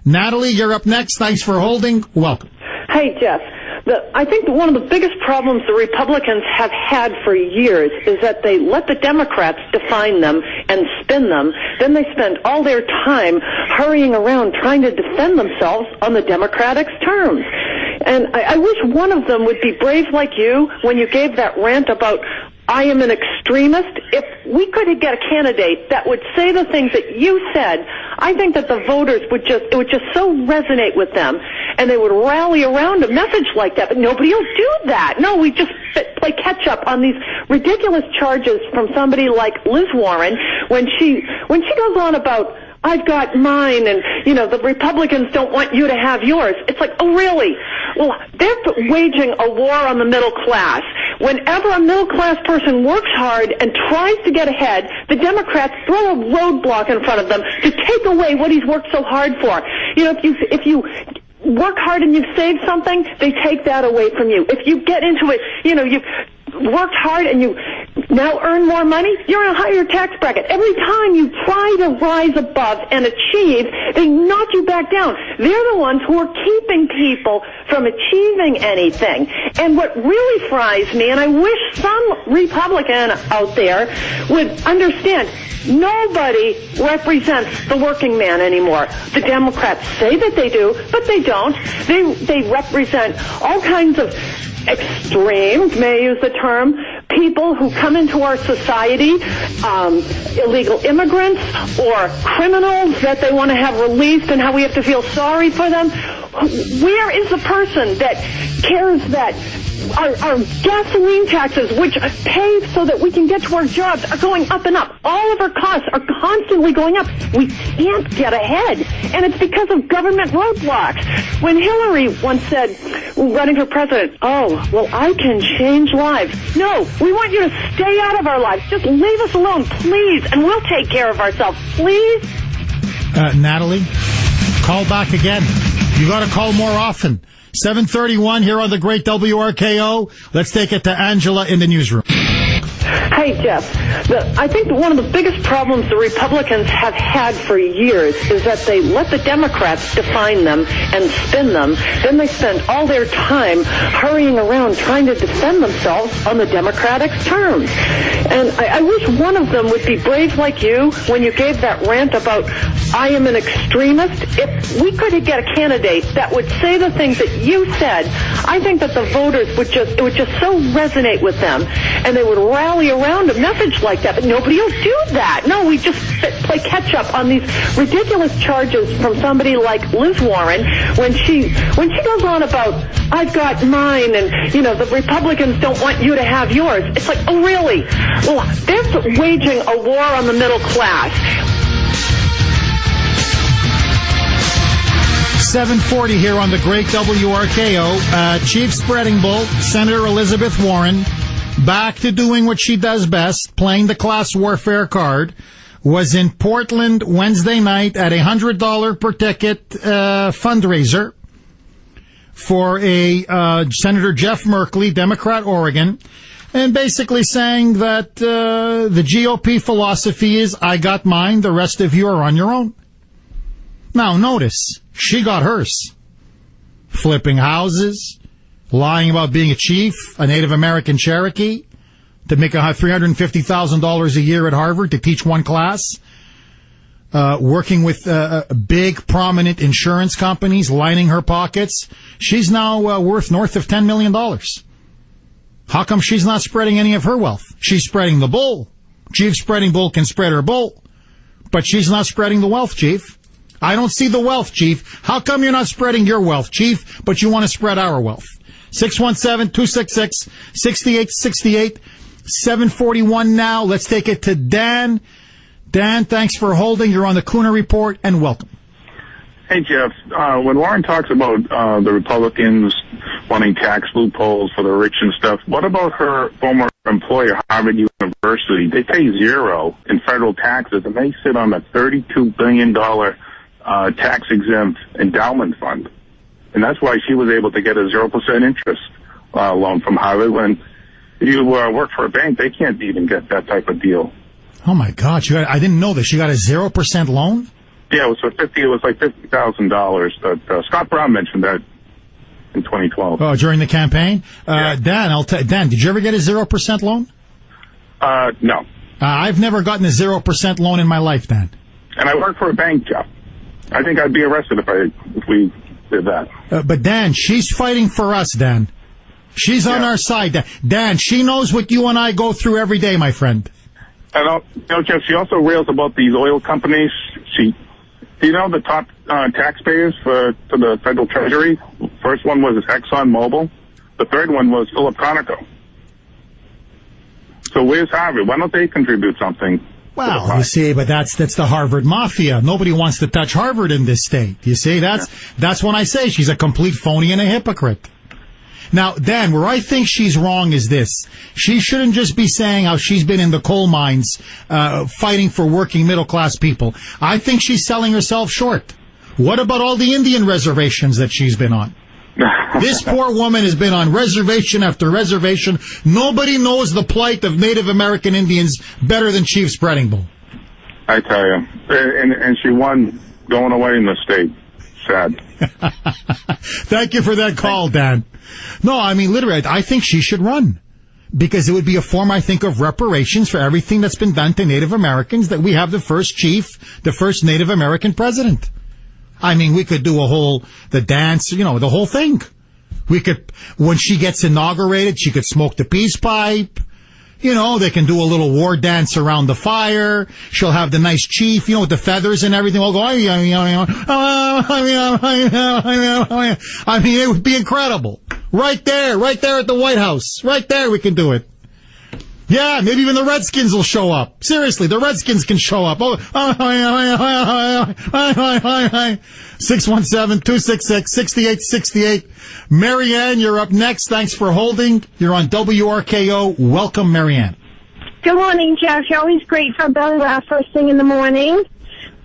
Natalie, you're up next. Thanks for holding. Welcome. Hey, Jeff. I think one of the biggest problems the Republicans have had for years is that they let the Democrats define them and spin them. Then they spend all their time hurrying around trying to defend themselves on the Democrats' terms. And I wish one of them would be brave like you when you gave that rant about I am an extremist. If we could get a candidate that would say the things that you said, I think that the voters would just so resonate with them, and they would rally around a message like that. But nobody will do that. No, we just play catch up on these ridiculous charges from somebody like Liz Warren when she goes on about I've got mine, and, the Republicans don't want you to have yours. It's like, oh, really? Well, they're waging a war on the middle class. Whenever a middle-class person works hard and tries to get ahead, the Democrats throw a roadblock in front of them to take away what he's worked so hard for. If you work hard and you've saved something, they take that away from you. If you get into it, you've worked hard and you now earn more money, you're in a higher tax bracket. Every time you try to rise above and achieve, they knock you back down. They're the ones who are keeping people from achieving anything. And what really fries me, and I wish some Republican out there would understand, nobody represents the working man anymore. The Democrats say that they do, but they don't. They represent all kinds of extremes, may I use the term, people who come into our society, illegal immigrants or criminals that they want to have released and how we have to feel sorry for them. Where is the person that cares that our gasoline taxes, which pay so that we can get to our jobs, are going up and up? All of our costs are constantly going up. We can't get ahead. And it's because of government roadblocks. When Hillary once said, running for president, oh, well, I can change lives. No, we want you to stay out of our lives. Just leave us alone, please, and we'll take care of ourselves, please. Natalie, call back again. You got to call more often. 7:31 here on the great WRKO. Let's take it to Angela in the newsroom. Hey, Jeff. I think one of the biggest problems the Republicans have had for years is that they let the Democrats define them and spin them. Then they spend all their time hurrying around trying to defend themselves on the Democratic terms. And I wish one of them would be brave like you when you gave that rant about I am an extremist. If we could get a candidate that would say the things that you said, I think that the voters would just so resonate with them, and they would rally around a message like that. But nobody will do that. No, we just play catch up on these ridiculous charges from somebody like Liz Warren when she goes on about I've got mine and the Republicans don't want you to have yours. It's like, oh really? Well, they're waging a war on the middle class. 7:40 here on the great WRKO. Chief Spreading Bull, Senator Elizabeth Warren, back to doing what she does best, playing the class warfare card, was in Portland Wednesday night at $100 per ticket fundraiser for a Senator Jeff Merkley, Democrat, Oregon, and basically saying that the GOP philosophy is, I got mine, the rest of you are on your own. Now, notice, she got hers. Flipping houses, lying about being a chief, a Native American Cherokee, to make $350,000 a year at Harvard to teach one class, working with big, prominent insurance companies, lining her pockets. She's now worth north of $10 million. How come she's not spreading any of her wealth? She's spreading the bull. Chief Spreading Bull can spread her bull, but she's not spreading the wealth, Chief. I don't see the wealth, Chief. How come you're not spreading your wealth, Chief, but you want to spread our wealth? 617-266-6868, 7:41 now. Let's take it to Dan. Dan, thanks for holding. You're on the Kuhner Report, and welcome. Hey, Jeff. When Warren talks about the Republicans wanting tax loopholes for the rich and stuff, what about her former employer, Harvard University? They pay zero in federal taxes, and they sit on a $32 billion tax-exempt endowment fund. And that's why she was able to get a 0% interest loan from Harvard. When you work for a bank, they can't even get that type of deal. Oh, my God. I didn't know this. She got a 0% loan? Yeah, it was like $50,000. But Scott Brown mentioned that in 2012. Oh, during the campaign? Yeah. Dan, did you ever get a 0% loan? No. I've never gotten a 0% loan in my life, Dan. And I work for a bank, Jeff. I think I'd be arrested if we did that. But Dan, she's fighting for us, Dan. She's on our side. Dan, she knows what you and I go through every day, my friend. Jeff, she also rails about these oil companies. Do you know the top taxpayers for the federal treasury? First one was Exxon Mobil. The third one was Philip Conoco. So where's Harvard? Why don't they contribute something? Well, you see, but that's the Harvard mafia. Nobody wants to touch Harvard in this state. You see, that's when I say she's a complete phony and a hypocrite. Now, Dan, where I think she's wrong is this. She shouldn't just be saying how she's been in the coal mines fighting for working middle-class people. I think she's selling herself short. What about all the Indian reservations that she's been on? This poor woman has been on reservation after reservation. Nobody knows the plight of Native American Indians better than Chief Spreading Bull. I tell you. And she won going away in the state. Sad. Thank you for that call, Dan. No, I mean, literally, I think she should run. Because it would be a form, I think, of reparations for everything that's been done to Native Americans, that we have the first chief, the first Native American president. I mean, we could do the dance, the whole thing. We could, when she gets inaugurated, she could smoke the peace pipe. They can do a little war dance around the fire. She'll have the nice chief, with the feathers and everything. We'll go, I mean, it would be incredible. Right there at the White House. Right there, we can do it. Yeah, maybe even the Redskins will show up. Seriously, the Redskins can show up. 617-266-6868. Marianne, you're up next. Thanks for holding. You're on WRKO. Welcome, Marianne. Good morning, Jeff. You're always great for Belly Laugh first thing in the morning.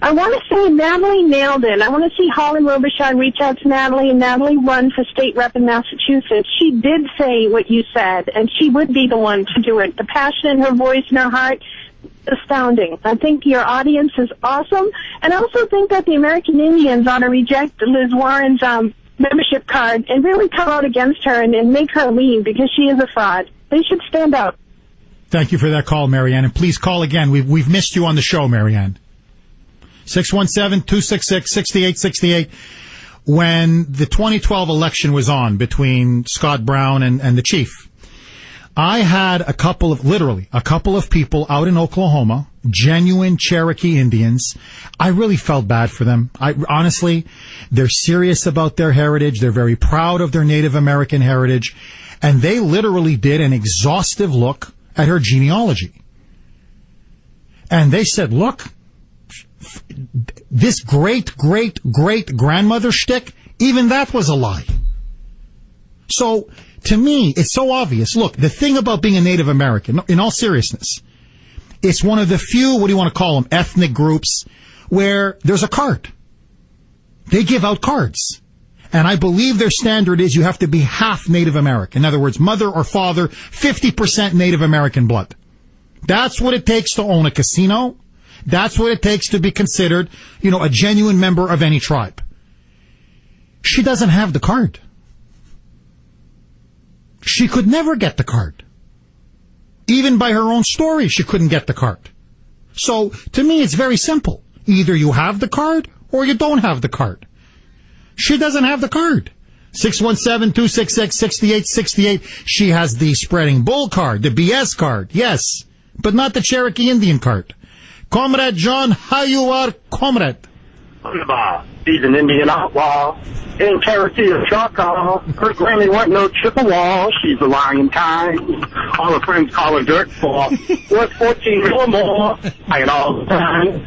I want to say Natalie nailed it. I want to see Holly Robichaud reach out to Natalie and Natalie run for state rep in Massachusetts. She did say what you said, and she would be the one to do it. The passion in her voice and her heart, astounding. I think your audience is awesome, and I also think that the American Indians ought to reject Liz Warren's membership card and really come out against her and make her leave because she is a fraud. They should stand up. Thank you for that call, Marianne, and please call again. We've missed you on the show, Marianne. 617-266-6868. When the 2012 election was on between Scott Brown and the chief, I had a couple of people out in Oklahoma, genuine Cherokee Indians. I really felt bad for them. Honestly, they're serious about their heritage. They're very proud of their Native American heritage. And they literally did an exhaustive look at her genealogy. And they said, look, this great-great-great-grandmother shtick, even that was a lie. So, to me, it's so obvious. Look, the thing about being a Native American, in all seriousness, it's one of the few, what do you want to call them, ethnic groups where there's a card. They give out cards. And I believe their standard is you have to be half Native American. In other words, mother or father, 50% Native American blood. That's what it takes to own a casino. That's what it takes to be considered, a genuine member of any tribe. She doesn't have the card. She could never get the card. Even by her own story, she couldn't get the card. So, to me, it's very simple. Either you have the card or you don't have the card. She doesn't have the card. 617-266-6868. She has the Spreading Bull card, the BS card, yes, but not the Cherokee Indian card. Comrade John, how you are, comrade? He's an Indian outlaw. In Cherokee or Choctaw, her granny wasn't no Chippewa. She's a lying kind. All her friends call her dirt for. Worth 14 or more. Lying all the time.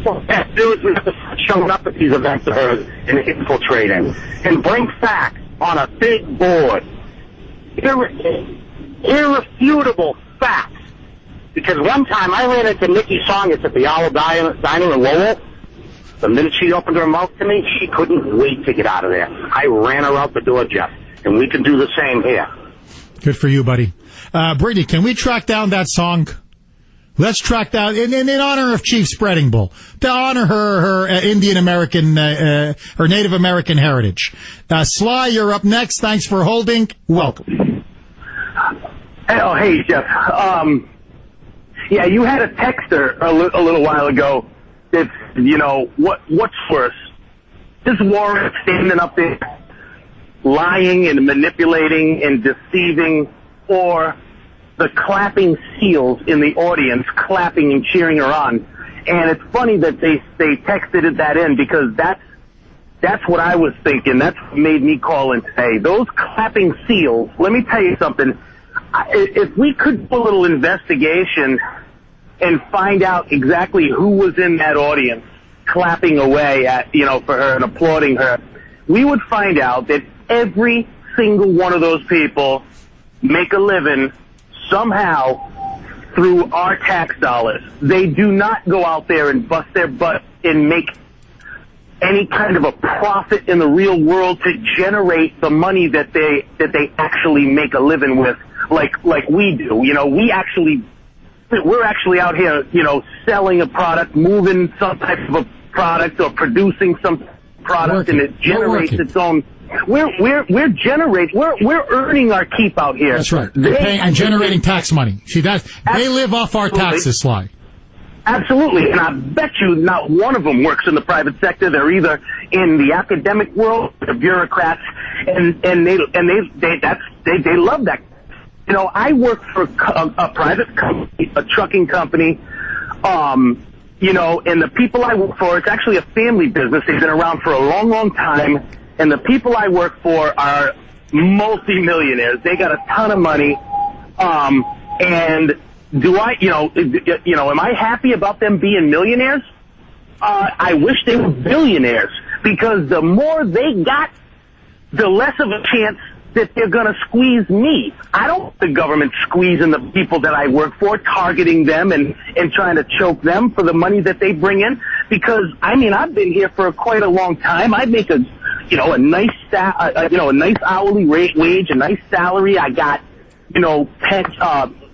What that do is we have to start showing up at these events of hers and infiltrating. And bring facts on a big board. Irrefutable facts. Because one time I ran into Nikki Songus at the Owl Diner in Lowell. The minute she opened her mouth to me, she couldn't wait to get out of there. I ran her out the door, Jeff, and we can do the same here. Good for you, buddy. Brittany, can we track down that song? Let's track down, in honor of Chief Spreading Bull, to honor her Indian American, her Native American heritage. Sly, you're up next. Thanks for holding. Welcome. Oh, hey, Jeff. Yeah, you had a texter a little while ago. It's, what's worse? This Warren standing up there lying and manipulating and deceiving, or the clapping seals in the audience clapping and cheering her on. And it's funny that they texted that in, because that's what I was thinking. That's what made me call in today. Those clapping seals, let me tell you something. If we could do a little investigation and find out exactly who was in that audience clapping away at, for her and applauding her, we would find out that every single one of those people make a living somehow through our tax dollars. They do not go out there and bust their butt and make any kind of a profit in the real world to generate the money that they actually make a living with, like we do. You know, we're actually out here, you know, selling a product, moving some type of a product, or producing some product, and it generates its own. We're earning our keep out here. That's right. They're paying and generating tax money. See, they live off our taxes, Sly. Absolutely, and I bet you not one of them works in the private sector. They're either in the academic world, the bureaucrats, and they love that. You know, I work for a private company, a trucking company. You know, and the people I work for, it's actually a family business. They've been around for a long, long time, and the people I work for are multi-millionaires. They got a ton of money, and do I, am I happy about them being millionaires? I wish they were billionaires, because the more they got, the less of a chance that they're going to squeeze me. I don't want the government squeezing the people that I work for, targeting them and trying to choke them for the money that they bring in. Because, I mean, I've been here for quite a long time. I make a nice hourly wage, a nice salary. I got, pet,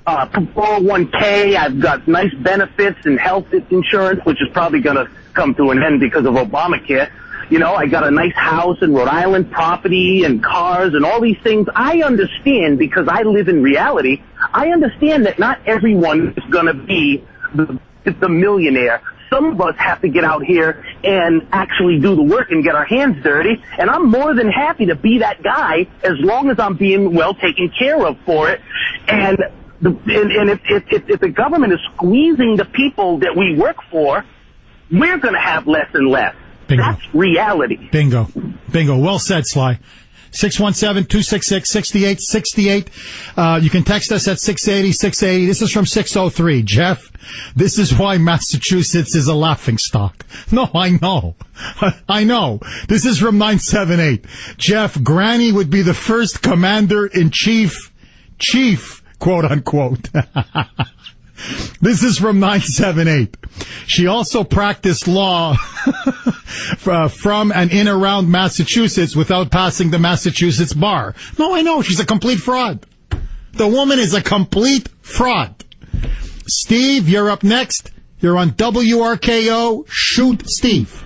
401k. I've got nice benefits and health insurance, which is probably going to come to an end because of Obamacare. You know, I got a nice house in Rhode Island, property and cars and all these things. I understand, because I live in reality. I understand that not everyone is going to be the millionaire. Some of us have to get out here and actually do the work and get our hands dirty. And I'm more than happy to be that guy, as long as I'm being well taken care of for it. And if the government is squeezing the people that we work for, we're going to have less and less. Bingo. That's reality. Bingo. Well said, Sly. 617-266-6868. You can text us at 680-680. This is from 603. Jeff, this is why Massachusetts is a laughingstock. No, I know. I know. This is from 978. Jeff, Granny would be the first commander-in-chief, quote unquote. This is from 978. She also practiced law from and in around Massachusetts without passing the Massachusetts bar. No, I know. She's a complete fraud. The woman is a complete fraud. Steve, you're up next. You're on WRKO. Shoot, Steve.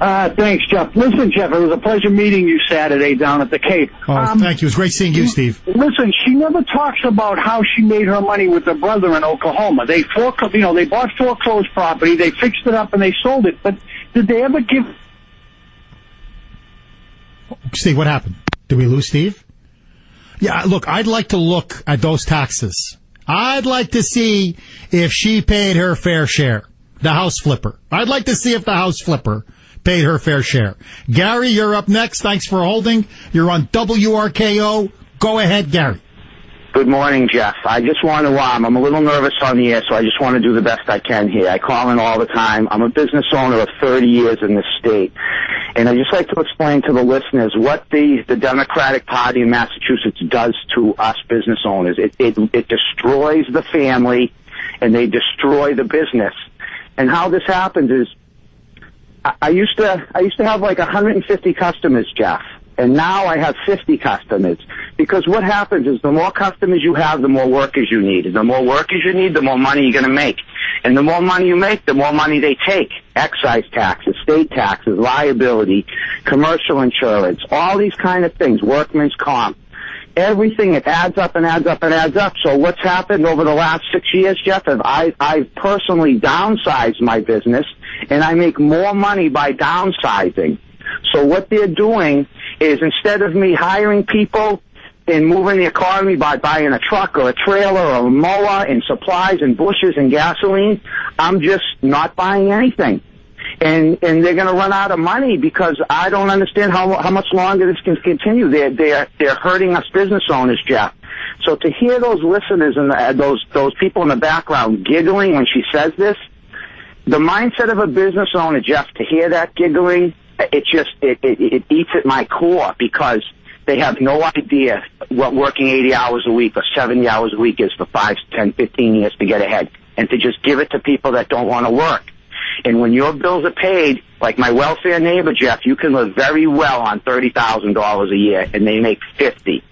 Thanks, Jeff. Listen, Jeff, it was a pleasure meeting you Saturday down at the Cape. Oh, thank you. It was great seeing you, Steve. Listen, she never talks about how she made her money with her brother in Oklahoma. They bought foreclosed property, they fixed it up, and they sold it. But did they ever give... Steve, what happened? Did we lose Steve? Yeah, look, I'd like to look at those taxes. I'd like to see if she paid her fair share. The house flipper. I'd like to see if the house flipper paid her fair share. Gary, you're up next. Thanks for holding. You're on WRKO. Go ahead, Gary. Good morning, Jeff. I just want to, I'm a little nervous on the air, so I just want to do the best I can here. I call in all the time. I'm a business owner of 30 years in this state. And I'd just like to explain to the listeners what the Democratic Party in Massachusetts does to us business owners. It destroys the family, and they destroy the business. And how this happens is, I used to have like 150 customers, Jeff, and now I have 50 customers. Because what happens is the more customers you have, the more workers you need. And the more workers you need, the more money you're going to make. And the more money you make, the more money they take. Excise taxes, state taxes, liability, commercial insurance, all these kind of things, workman's comp. Everything, it adds up and adds up and adds up. So what's happened over the last 6 years, Jeff, I've personally downsized my business, and I make more money by downsizing. So what they're doing is, instead of me hiring people and moving the economy by buying a truck or a trailer or a mower and supplies and bushes and gasoline, I'm just not buying anything. And they're going to run out of money, because I don't understand how much longer this can continue. They're hurting us business owners, Jeff. So to hear those listeners and those people in the background giggling when she says this, the mindset of a business owner, Jeff, to hear that giggling, it eats at my core, because they have no idea what working 80 hours a week or 70 hours a week is for 5, 10, 15 years to get ahead, and to just give it to people that don't want to work. And when your bills are paid, Like my welfare neighbor, Jeff, you can live very well on $30,000 a year, and they make $50,000.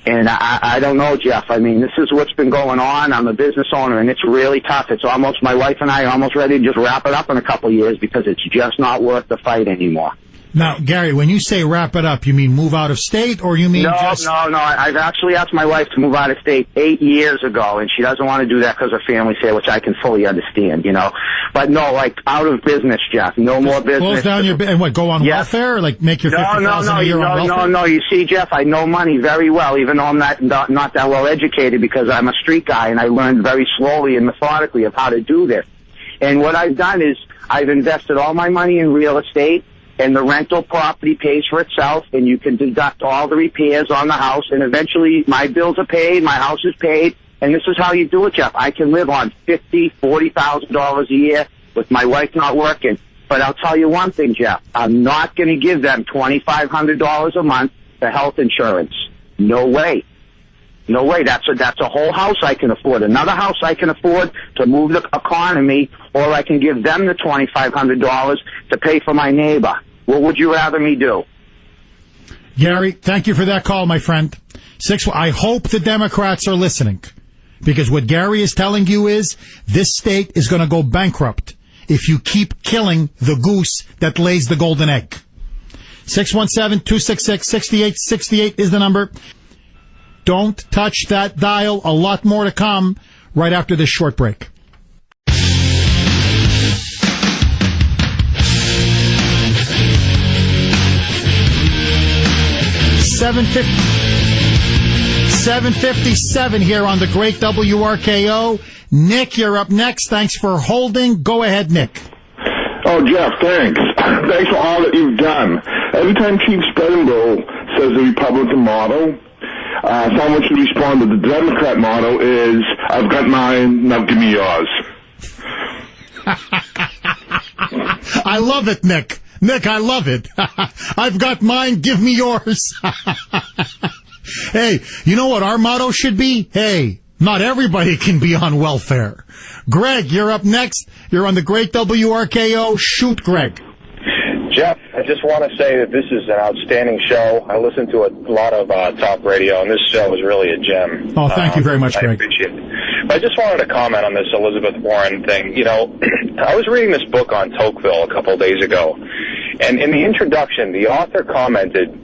And I don't know, Jeff. I mean, this is what's been going on. I'm a business owner, and it's really tough. It's almost, my wife and I are almost ready to just wrap it up in a couple of years because it's just not worth the fight anymore. Now, Gary, when you say wrap it up, you mean move out of state, or you mean No. I've actually asked my wife to move out of state 8 years ago, and she doesn't want to do that because her family's here, which I can fully understand, you know. But no, like out of business, Jeff. No more business. Close down your and what? Go on welfare, or like make your $50,000 a year on welfare? No. You see, Jeff, I know money very well, even though I'm not that well educated because I'm a street guy, and I learned very slowly and methodically of how to do this. And what I've done is I've invested all my money in real estate. And the rental property pays for itself, and you can deduct all the repairs on the house, and eventually my bills are paid, my house is paid, and this is how you do it, Jeff. I can live on $50,000, $40,000 a year with my wife not working. But I'll tell you one thing, Jeff. I'm not going to give them $2,500 a month for health insurance. No way. No way. That's a whole house I can afford. Another house I can afford to move the economy, or I can give them the $2,500 to pay for my neighbor. What would you rather me do? Gary, thank you for that call, my friend. I hope the Democrats are listening, because what Gary is telling you is this state is going to go bankrupt if you keep killing the goose that lays the golden egg. 617-266-6868 is the number. Don't touch that dial. A lot more to come right after this short break. 7:57 here on the great WRKO. Nick, you're up next. Thanks for holding. Go ahead, Nick. Oh, Jeff, thanks. Thanks for all that you've done. Every time Chief Spreading Bull says the Republican motto, someone should respond to the Democrat motto is, I've got mine, now give me yours. I love it, Nick. Nick, I love it. I've got mine, give me yours. Hey, you know what our motto should be? Hey, not everybody can be on welfare. Greg, you're up next. You're on the great WRKO. Shoot, Greg. Jeff, I just want to say that this is an outstanding show. I listen to a lot of talk radio, and this show is really a gem. Oh, thank you very much, Greg. I appreciate it. But I just wanted to comment on this Elizabeth Warren thing. You know, I was reading this book on Tocqueville a couple of days ago, and in the introduction, the author commented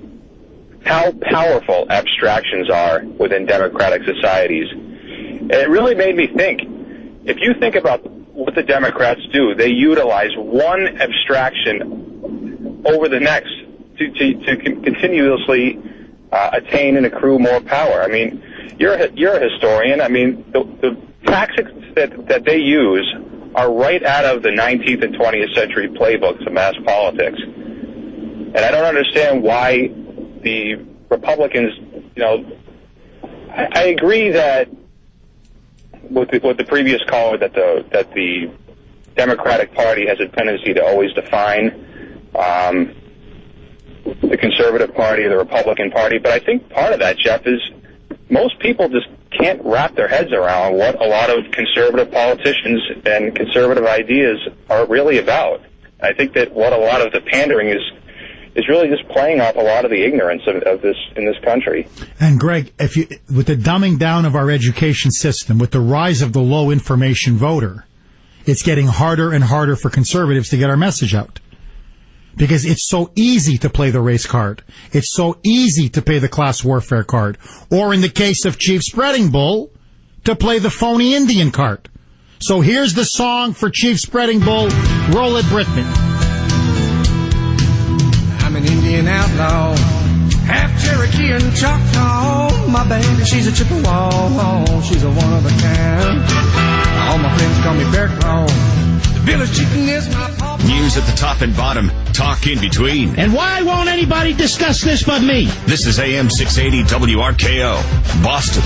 how powerful abstractions are within democratic societies. And it really made me think, if you think about what the Democrats do, they utilize one abstraction over the next to continuously attain and accrue more power. I mean, you're a historian. I mean, the tactics that they use are right out of the 19th and 20th century playbooks of mass politics. And I don't understand why the Republicans, you know, I agree that with the previous caller that the Democratic Party has a tendency to always define the Conservative Party or the Republican Party, but I think part of that, Jeff, is most people just can't wrap their heads around what a lot of conservative politicians and conservative ideas are really about. I think that what a lot of the pandering is really just playing off a lot of the ignorance of this in this country. And Greg, with the dumbing down of our education system, with the rise of the low information voter, it's getting harder and harder for conservatives to get our message out. Because it's so easy to play the race card. It's so easy to play the class warfare card. Or in the case of Chief Spreading Bull, to play the phony Indian card. So here's the song for Chief Spreading Bull. Roll it, Brittany. I'm an Indian outlaw, half Cherokee and Choctaw. My baby, she's a Chippewa, she's a one of a kind. All my friends call me Bear Claw. The village chicken is my pop. News at the top and bottom, talk in between. And why won't anybody discuss this but me? This is AM 680 WRKO, Boston.